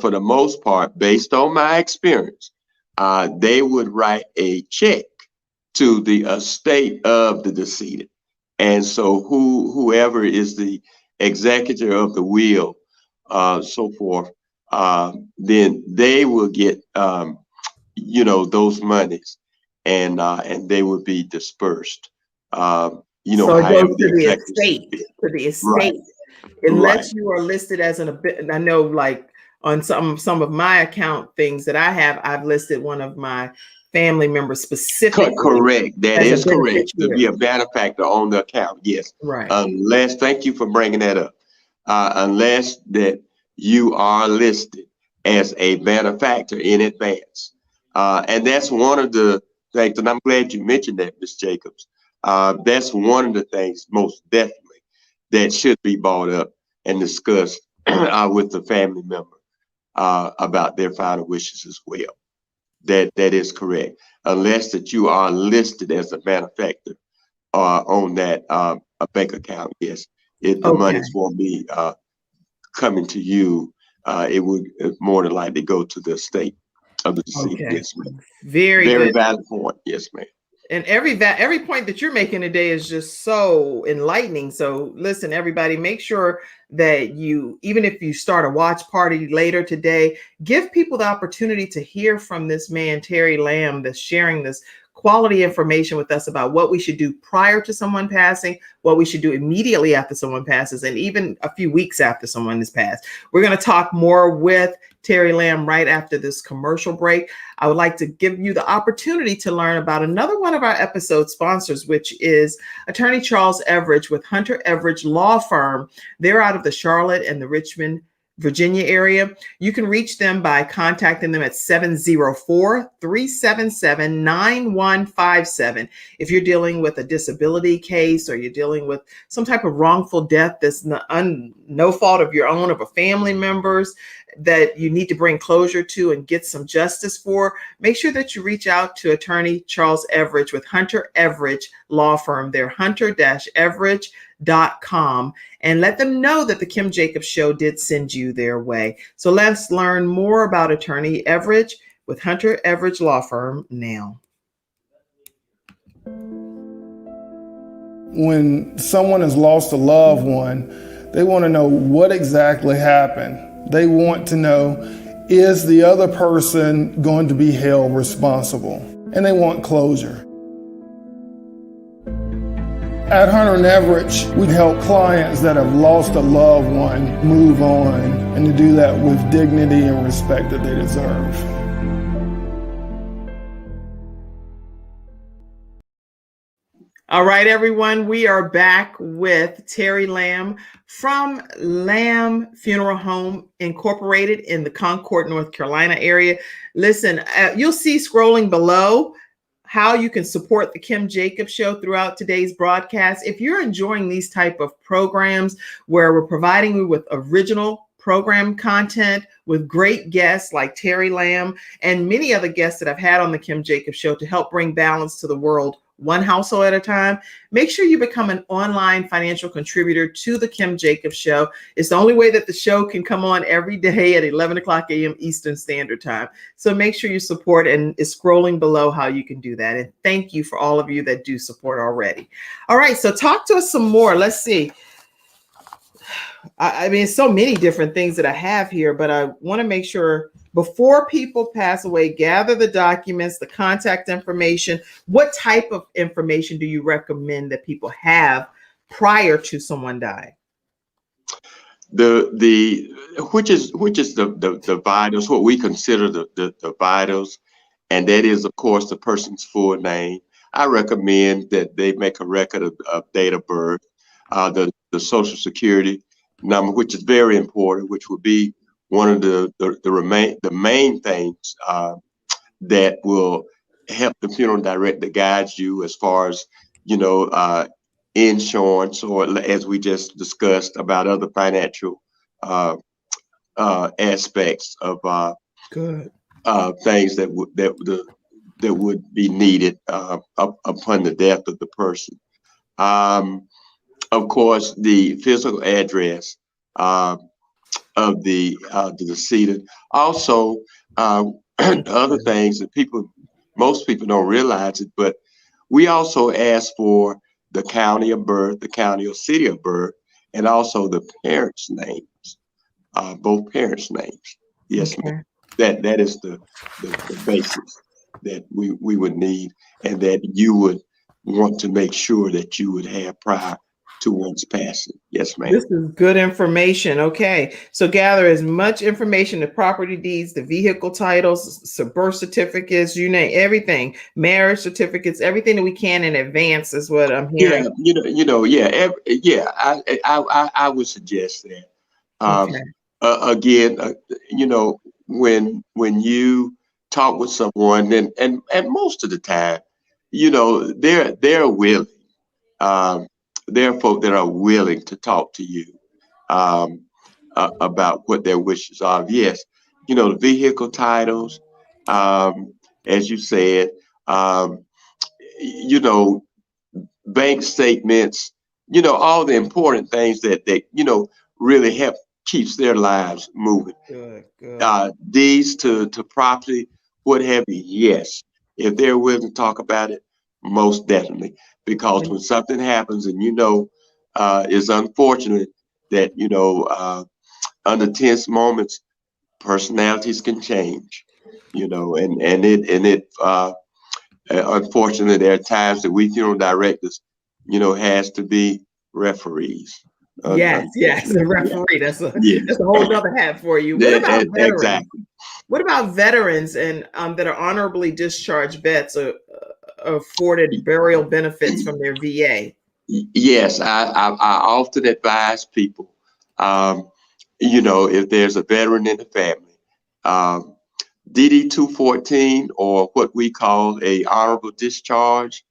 [SPEAKER 2] for the most part, based on my experience. They would write a check to the estate of the decedent. And so whoever is the executor of the will, so forth, then they will get, those monies and they would be dispersed.
[SPEAKER 1] So it goes to the estate,
[SPEAKER 2] Right.
[SPEAKER 1] Unless you are listed as I know, like on some of my account things that I have, I've listed one of my family members specifically.
[SPEAKER 2] Correct. That is correct. To be a benefactor on the account. Yes.
[SPEAKER 1] Right.
[SPEAKER 2] Unless, thank you for bringing that up. Unless that you are listed as a benefactor in advance. And that's one of the things, and I'm glad you mentioned that, Ms. Jacobs. That's one of the things most definitely that should be brought up and discussed with the family member about their final wishes as well. That is correct. Unless that you are listed as a benefactor on that a bank account, yes, the monies won't be coming to you. It would more than likely go to the estate of the decedent.
[SPEAKER 1] Okay.
[SPEAKER 2] Yes, ma'am.
[SPEAKER 1] Very
[SPEAKER 2] valid point. Yes, ma'am.
[SPEAKER 1] And every point that you're making today is just so enlightening. So listen, everybody, make sure that you, even if you start a watch party later today, give people the opportunity to hear from this man, Terry Lamb, that's sharing this quality information with us about what we should do prior to someone passing, what we should do immediately after someone passes, and even a few weeks after someone has passed. We're going to talk more with Terry Lamb right after this commercial break. I would like to give you the opportunity to learn about another one of our episode sponsors, which is Attorney Charles Everage with Hunter Everage Law Firm. They're out of the Charlotte and the Richmond Virginia area, you can reach them by contacting them at 704-377-9157. If you're dealing with a disability case or you're dealing with some type of wrongful death that's no fault of your own, of a family member's, that you need to bring closure to and get some justice for, make sure that you reach out to attorney Charles Everage with Hunter Everage Law Firm. They're hunter-everage.com, and let them know that the Kim Jacobs Show did send you their way. So let's learn more about attorney Everage with Hunter Everage Law Firm now.
[SPEAKER 5] When someone has lost a loved one, they want to know what exactly happened. They want to know, is the other person going to be held responsible? And they want closure. At Hunter and Everage, we help clients that have lost a loved one move on, and to do that with dignity and respect that they deserve.
[SPEAKER 1] All right, everyone, we are back with Terry Lamb from Lamb Funeral Home Incorporated in the Concord, North Carolina area. Listen, you'll see scrolling below how you can support the Kim Jacobs Show throughout today's broadcast. If you're enjoying these type of programs where we're providing you with original program content with great guests like Terry Lamb and many other guests that I've had on the Kim Jacobs Show to help bring balance to the world, one household at a time, make sure you become an online financial contributor to the Kim Jacobs Show. It's the only way that the show can come on every day at 11 o'clock a.m. Eastern Standard Time. So make sure you support, and it's scrolling below how you can do that. And thank you for all of you that do support already. All right, so talk to us some more. Let's see. I mean, so many different things that I have here, but I want to make sure before people pass away, gather the documents, the contact information. What type of information do you recommend that people have prior to someone dying?
[SPEAKER 2] Which is the vitals, what we consider the vitals, and that is, of course, the person's full name. I recommend that they make a record of date of birth, the Social Security number, which is very important, which would be one of the main things that will help the funeral director guide you as far as, insurance, or as we just discussed about other financial aspects of things that would be needed upon the death of the person. Of course, the physical address of the decedent. Also, other things that most people don't realize it, but we also ask for the county of birth, the county or city of birth, and also the parents' names, both parents' names. Yes, okay. Ma'am. That is the basics that we would need, and that you would want to make sure that you would have prior to one's passing. Yes, ma'am.
[SPEAKER 1] This is good information. Okay. So gather as much information, the property deeds, the vehicle titles, birth certificates, you name everything, marriage certificates, everything that we can in advance is what I'm hearing.
[SPEAKER 2] Yeah, I would suggest that. Okay. Again, when you talk with someone, and most of the time, they're willing. There are folk that are willing to talk to you about what their wishes are. Yes, the vehicle titles, as you said, bank statements, all the important things that really help keeps their lives moving. Good. Deeds to property, what have you? Yes, if they're willing to talk about it, most definitely. Because when something happens, and it's unfortunate that under tense moments, personalities can change, unfortunately, there are times that we funeral directors, has to be referees.
[SPEAKER 1] Yes, a referee. That's a whole other hat for you. What about veterans? Exactly. What about veterans and that are honorably discharged vets or afforded burial benefits from their VA?
[SPEAKER 2] Yes, I often advise people, if there's a veteran in the family, DD 214, or what we call a honorable discharge,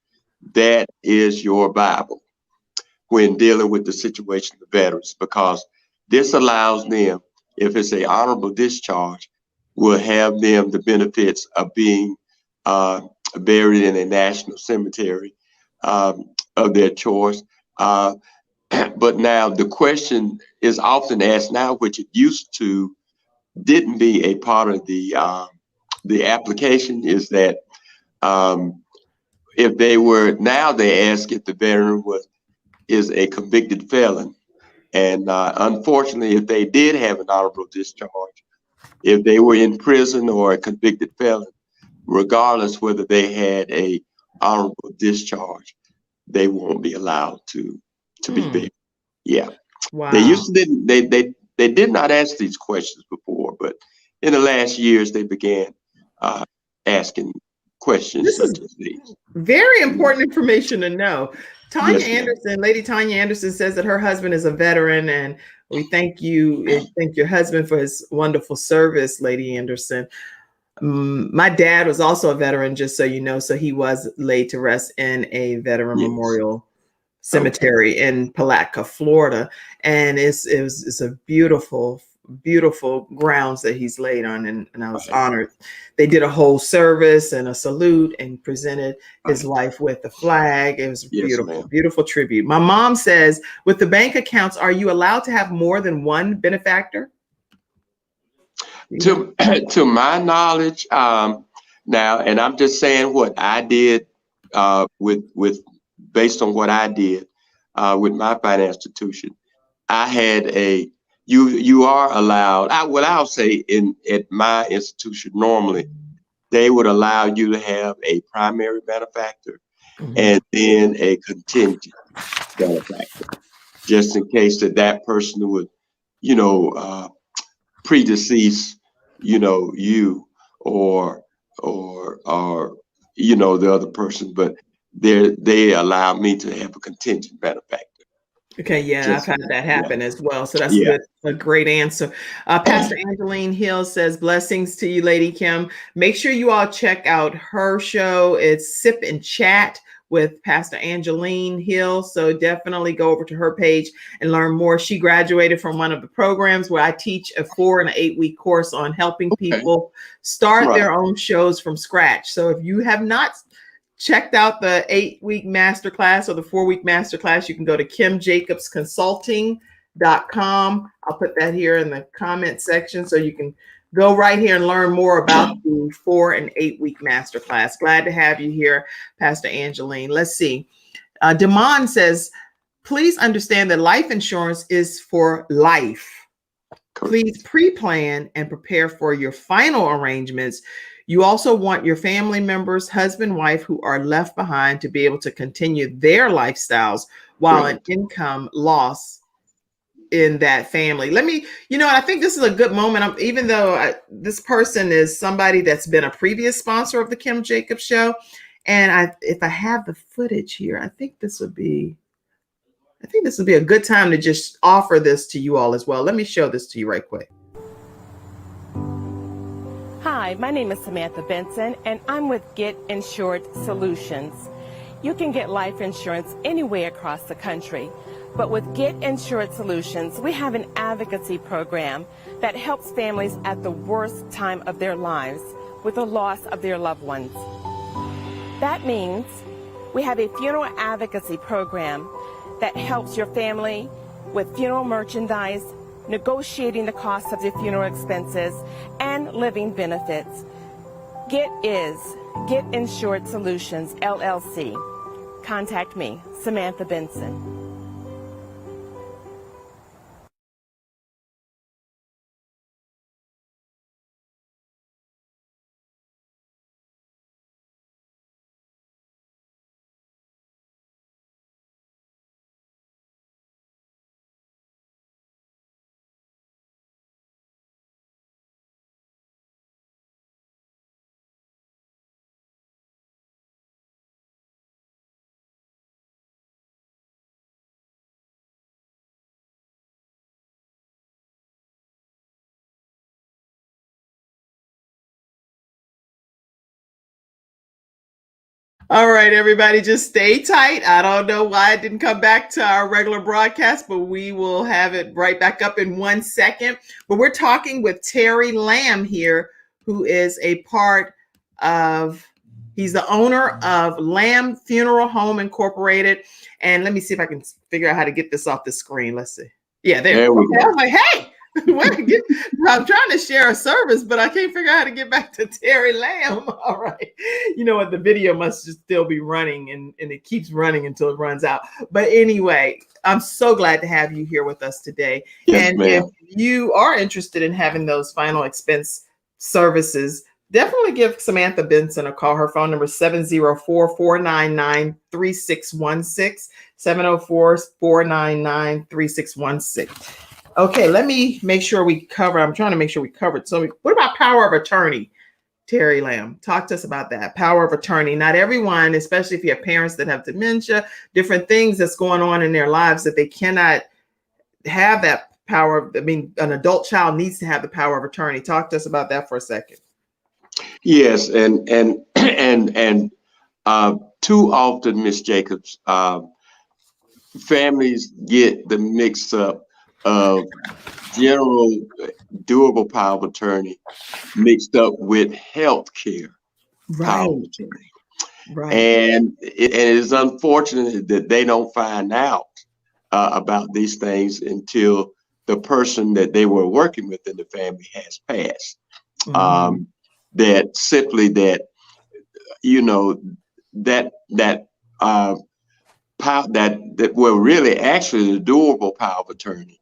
[SPEAKER 2] that is your Bible when dealing with the situation of veterans, because this allows them, if it's a honorable discharge, will have them the benefits of being buried in a national cemetery of their choice. But now the question is often asked now, which it used to didn't be a part of the application, is that if they were, now they ask if the veteran is a convicted felon. And unfortunately, if they did have an honorable discharge, if they were in prison or a convicted felon, regardless whether they had a honorable discharge, they won't be allowed to be buried. Yeah.
[SPEAKER 1] Wow.
[SPEAKER 2] They used to didn't they did not ask these questions before, but in the last years they began asking questions
[SPEAKER 1] This
[SPEAKER 2] such
[SPEAKER 1] is
[SPEAKER 2] as these.
[SPEAKER 1] very important information to know. Tanya
[SPEAKER 2] Yes, ma'am.
[SPEAKER 1] Anderson, Lady Tanya Anderson, says that her husband is a veteran, and we thank you and thank your husband for his wonderful service, Lady Anderson. My dad was also a veteran, just so you know, so he was laid to rest in a veteran
[SPEAKER 2] Yes.
[SPEAKER 1] memorial cemetery in Palatka, Florida, and it's a beautiful grounds that he's laid on, and I was honored. They did a whole service and a salute and presented his wife with the flag. It was beautiful, beautiful tribute. My mom says, with the bank accounts, are you allowed to have more than one benefactor?
[SPEAKER 2] To my knowledge, now, and I'm just saying what I did with based on what I did with my finance institution. I had you are allowed. I'll say at my institution normally they would allow you to have a primary benefactor and then a contingent benefactor, just in case that person would, predecease, you or the other person, but they allow me to have a contingent benefactor.
[SPEAKER 1] Okay, yeah, I've had that happen as well. So that's
[SPEAKER 2] Yeah.
[SPEAKER 1] good. A great answer. Pastor Angeline Hill says, blessings to you, Lady Kim. Make sure you all check out her show. It's Sip and Chat with Pastor Angeline Hill. So definitely go over to her page and learn more. She graduated from one of the programs where I teach a 4 and 8 week course on helping people start their own shows from scratch. So if you have not checked out the 8-week masterclass or the 4-week masterclass, you can go to kimjacobsconsulting.com. I'll put that here in the comment section so you can go right here and learn more about the 4 and 8-week masterclass. Glad to have you here, Pastor Angeline. Let's see. Damon says, please understand that life insurance is for life. Please pre-plan and prepare for your final arrangements. You also want your family members, husband, wife, who are left behind to be able to continue their lifestyles while an income loss in that family. Let me, I think this is a good moment. Even though this person is somebody that's been a previous sponsor of the Kim Jacobs Show. And if I have the footage here, I think this would be a good time to just offer this to you all as well. Let me show this to you right quick.
[SPEAKER 6] Hi, my name is Samantha Benson, and I'm with Get Insured Solutions. You can get life insurance anywhere across the country, but with Get Insured Solutions, we have an advocacy program that helps families at the worst time of their lives with the loss of their loved ones. That means we have a funeral advocacy program that helps your family with funeral merchandise, negotiating the cost of your funeral expenses, and living benefits. Get Insured Solutions, LLC. Contact me, Samantha Benson.
[SPEAKER 1] All right, everybody, just stay tight. I don't know why it didn't come back to our regular broadcast, but we will have it right back up in 1 second. But we're talking with Terry Lamb here, who is a part of, he's the owner of Lamb Funeral Home Incorporated. And let me see if I can figure out how to get this off the screen. Let's see. Yeah, there we go. I was like, hey. I'm trying to share a service, but I can't figure out how to get back to Terry Lamb. All right. You know what? The video must just still be running and it keeps running until it runs out. But anyway, I'm so glad to have you here with us today.
[SPEAKER 2] Yes,
[SPEAKER 1] and
[SPEAKER 2] ma'am.
[SPEAKER 1] If you are interested in having those final expense services, definitely give Samantha Benson a call. Her phone number is 704-499-3616, 704-499-3616. Okay, let me make sure we cover. I'm trying to make sure we covered. So what about power of attorney, Terry Lamb? Talk to us about that. Power of attorney. Not everyone, especially if you have parents that have dementia, different things that's going on in their lives that they cannot have that power. I mean, an adult child needs to have the power of attorney. Talk to us about that for a second.
[SPEAKER 2] Yes, and too often, Miss Jacobs, families get the mix up of general durable power of attorney mixed up with health care power of attorney.
[SPEAKER 1] Right.
[SPEAKER 2] And it is unfortunate that they don't find out about these things until the person that they were working with in the family has passed.
[SPEAKER 1] Mm-hmm.
[SPEAKER 2] That simply that, you know, that power that were really actually the durable power of attorney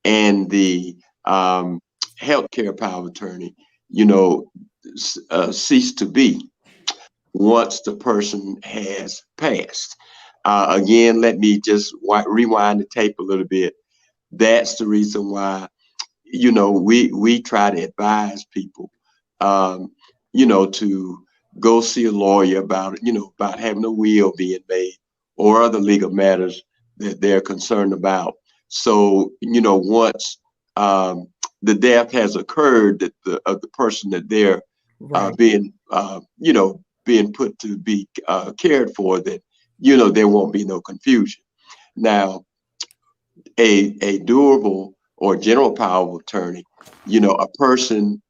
[SPEAKER 2] and the healthcare power of attorney, you know, cease to be once the person has passed. Again, let me just rewind the tape a little bit. That's the reason why, you know, we try to advise people, you know, to go see a lawyer about it, you know, about having a will being made or other legal matters that they're concerned about. So, you know, once the death has occurred, that the person that they're being, you know, being put to be cared for, that, you know, there won't be no confusion. Now, a durable or general power of attorney, you know, a person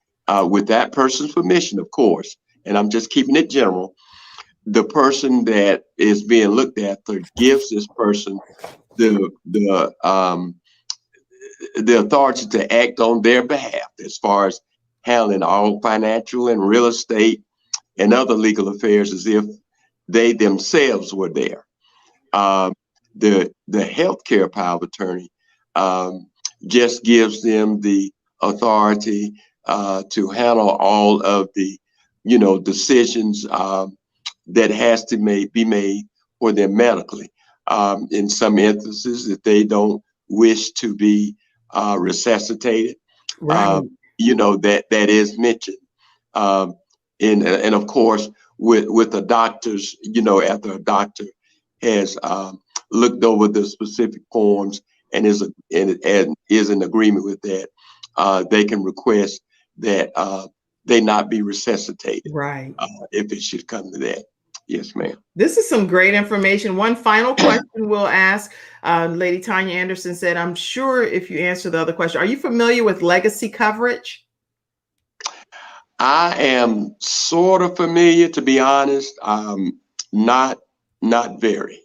[SPEAKER 2] with that person's permission, of course, and I'm just keeping it general, the person that is being looked after gives this person the authority to act on their behalf as far as handling all financial and real estate and other legal affairs as if they themselves were there. The healthcare power of attorney just gives them the authority to handle all of the, you know, decisions that has to be made for them medically. In some instances, if they don't wish to be resuscitated, you know, that is mentioned. And of course, with the doctors, you know, after a doctor has looked over the specific forms and is in agreement with that, they can request that they not be resuscitated.
[SPEAKER 1] Right.
[SPEAKER 2] If it should come to that. Yes, ma'am.
[SPEAKER 1] This is some great information. One final question we'll ask. Lady Tanya Anderson said, I'm sure if you answer the other question, are you familiar with legacy coverage?
[SPEAKER 2] I am sort of familiar, to be honest. Not very.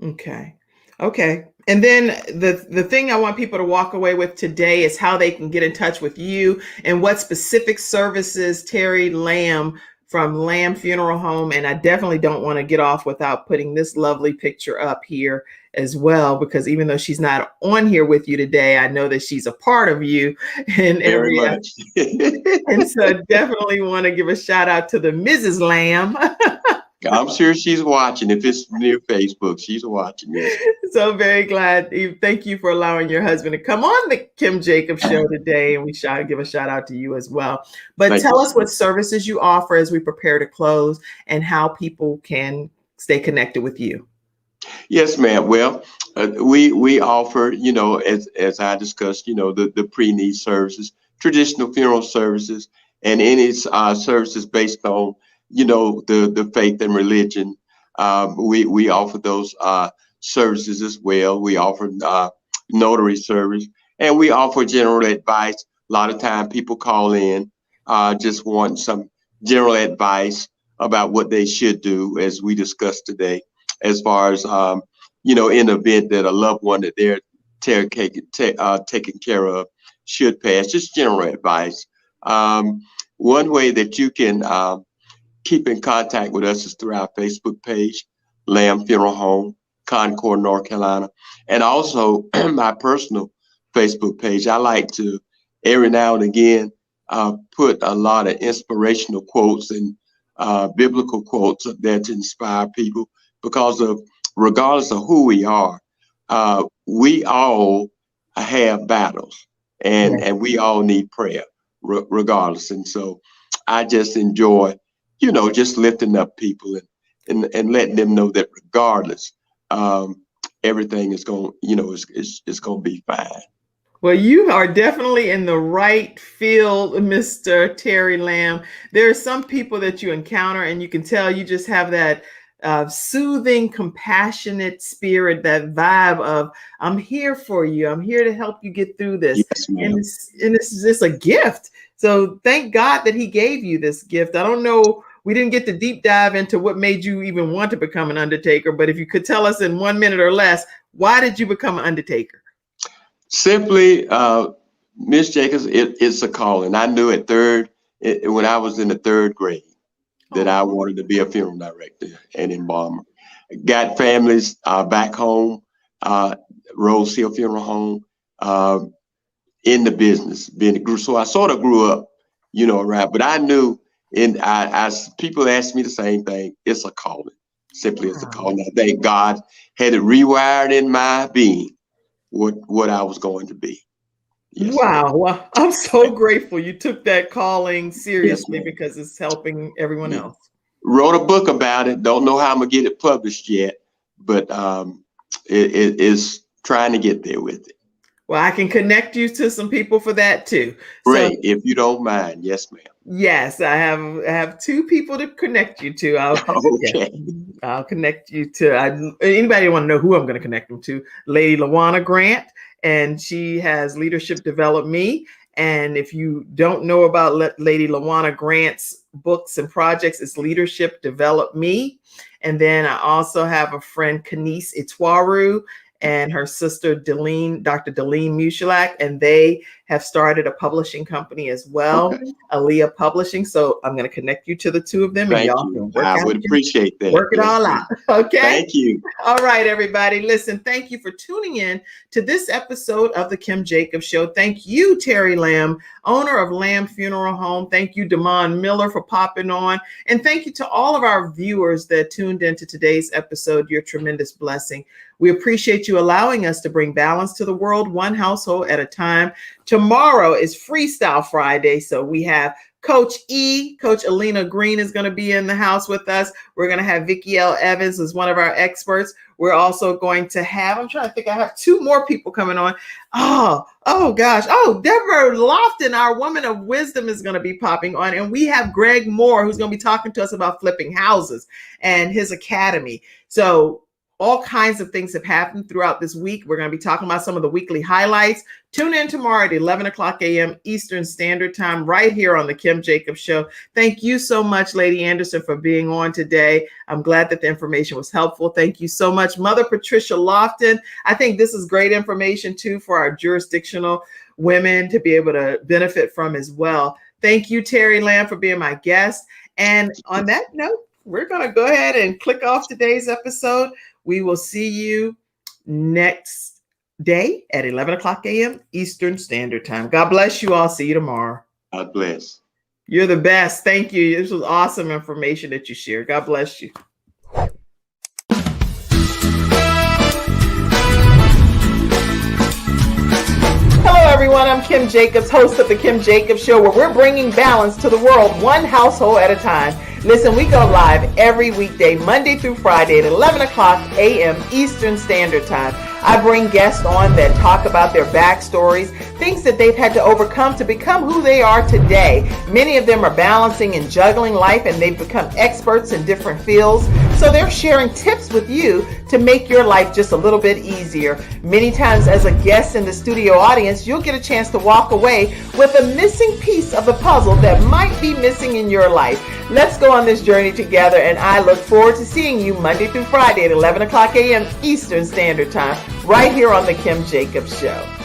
[SPEAKER 1] Okay. And then the thing I want people to walk away with today is how they can get in touch with you and what specific services Terry Lamb from Lamb Funeral Home. And I definitely don't want to get off without putting this lovely picture up here as well, because even though she's not on here with you today, I know that she's a part of you in every
[SPEAKER 2] much.
[SPEAKER 1] And so definitely want to give a shout out to the Mrs. Lamb.
[SPEAKER 2] I'm sure she's watching. If it's near Facebook, she's watching. Yes.
[SPEAKER 1] So very glad. Thank you for allowing your husband to come on the Kim Jacobs show today. And we give a shout out to you as well. But tell us what services you offer as we prepare to close and how people can stay connected with you.
[SPEAKER 2] Yes, ma'am. Well, we offer, you know, as I discussed, you know, the pre-need services, traditional funeral services, and any services based on, you know, the faith and religion We offer those services as well. We offer notary service, and we offer general advice. A lot of time people call in just want some general advice about what they should do, as we discussed today, as far as in the event that a loved one that they're taking care of should pass. Just general advice. One way that you can keep in contact with us is through our Facebook page, Lamb Funeral Home, Concord, North Carolina, and also my personal Facebook page. I like to every now and again put a lot of inspirational quotes and biblical quotes up there to inspire people, because of regardless of who we are, we all have battles, and we all need prayer regardless. And so I just enjoy, just lifting up people and letting them know that regardless, everything is going, is going to be fine.
[SPEAKER 1] Well, you are definitely in the right field, Mr. Terry Lamb. There are some people that you encounter and you can tell you just have that soothing, compassionate spirit, that vibe of, I'm here for you. I'm here to help you get through this.
[SPEAKER 2] Yes, ma'am.
[SPEAKER 1] And this is just a gift. So thank God that he gave you this gift. I don't know, we didn't get to deep dive into what made you even want to become an undertaker, but if you could tell us in 1 minute or less, why did you become an undertaker?
[SPEAKER 2] Simply, Miss Jacobs, it's a calling. I knew when I was in the third grade that I wanted to be a funeral director and embalmer. Got families back home, Rose Hill Funeral Home, in the business. So I sort of grew up, around. But I knew, people asked me the same thing. It's a calling. Simply, it's a calling. I thank God had it rewired in my being what I was going to be. Yes.
[SPEAKER 1] Wow. Well, I'm so grateful you took that calling seriously, because it's helping everyone else.
[SPEAKER 2] Wrote a book about it. Don't know how I'm gonna get it published yet, but it is trying to get there with it.
[SPEAKER 1] Well, I can connect you to some people for that too.
[SPEAKER 2] Great, if you don't mind. Yes, ma'am.
[SPEAKER 1] Yes, I have two people to connect you to. I'll connect you to. Anybody want to know who I'm going to connect them to? Lady LaWanna Grant, and she has Leadership Develop Me. And if you don't know about Lady LaWanna Grant's books and projects, it's Leadership Develop Me. And then I also have a friend, Kenise Itwaru, and her sister, Dr. Deline Mushilak, and they have started a publishing company as well, Aaliyah Publishing. So I'm going to connect you to the two of them.
[SPEAKER 2] Thank you. I would appreciate that.
[SPEAKER 1] Work it all out. Okay.
[SPEAKER 2] Thank you.
[SPEAKER 1] All right, everybody. Listen, thank you for tuning in to this episode of the Kim Jacobs Show. Thank you, Terry Lamb, owner of Lamb Funeral Home. Thank you, Damon Miller, for popping on. And thank you to all of our viewers that tuned into today's episode. You're a tremendous blessing. We appreciate you allowing us to bring balance to the world, one household at a time. Tomorrow is Freestyle Friday, so we have Coach Alina Green is going to be in the house with us. We're going to have Vicki L. Evans as one of our experts. We're also going to have, I'm trying to think, I have two more people coming on. Oh gosh. Oh, Deborah Lofton, our woman of wisdom, is going to be popping on. And we have Greg Moore, who's going to be talking to us about flipping houses and his academy. So all kinds of things have happened throughout this week. We're going to be talking about some of the weekly highlights. Tune in tomorrow at 11 o'clock a.m. Eastern Standard Time right here on the Kim Jacobs Show. Thank you so much, Lady Anderson, for being on today. I'm glad that the information was helpful. Thank you so much, Mother Patricia Lofton. I think this is great information, too, for our jurisdictional women to be able to benefit from as well. Thank you, Terry Lamb, for being my guest. And on that note, we're going to go ahead and click off today's episode. We will see you next day at 11 o'clock a.m. Eastern Standard Time. God bless you all. See you tomorrow.
[SPEAKER 2] God bless.
[SPEAKER 1] You're the best. Thank you. This was awesome information that you shared. God bless you. Hello, everyone. I'm Kim Jacobs, host of the Kim Jacobs Show, where we're bringing balance to the world, one household at a time. Listen, we go live every weekday, Monday through Friday at 11 o'clock a.m. Eastern Standard Time. I bring guests on that talk about their backstories, things that they've had to overcome to become who they are today. Many of them are balancing and juggling life, and they've become experts in different fields. So they're sharing tips with you to make your life just a little bit easier. Many times as a guest in the studio audience, you'll get a chance to walk away with a missing piece of the puzzle that might be missing in your life. Let's go on this journey together, and I look forward to seeing you Monday through Friday at 11 o'clock a.m. Eastern Standard Time, right here on The Kim Jacobs Show.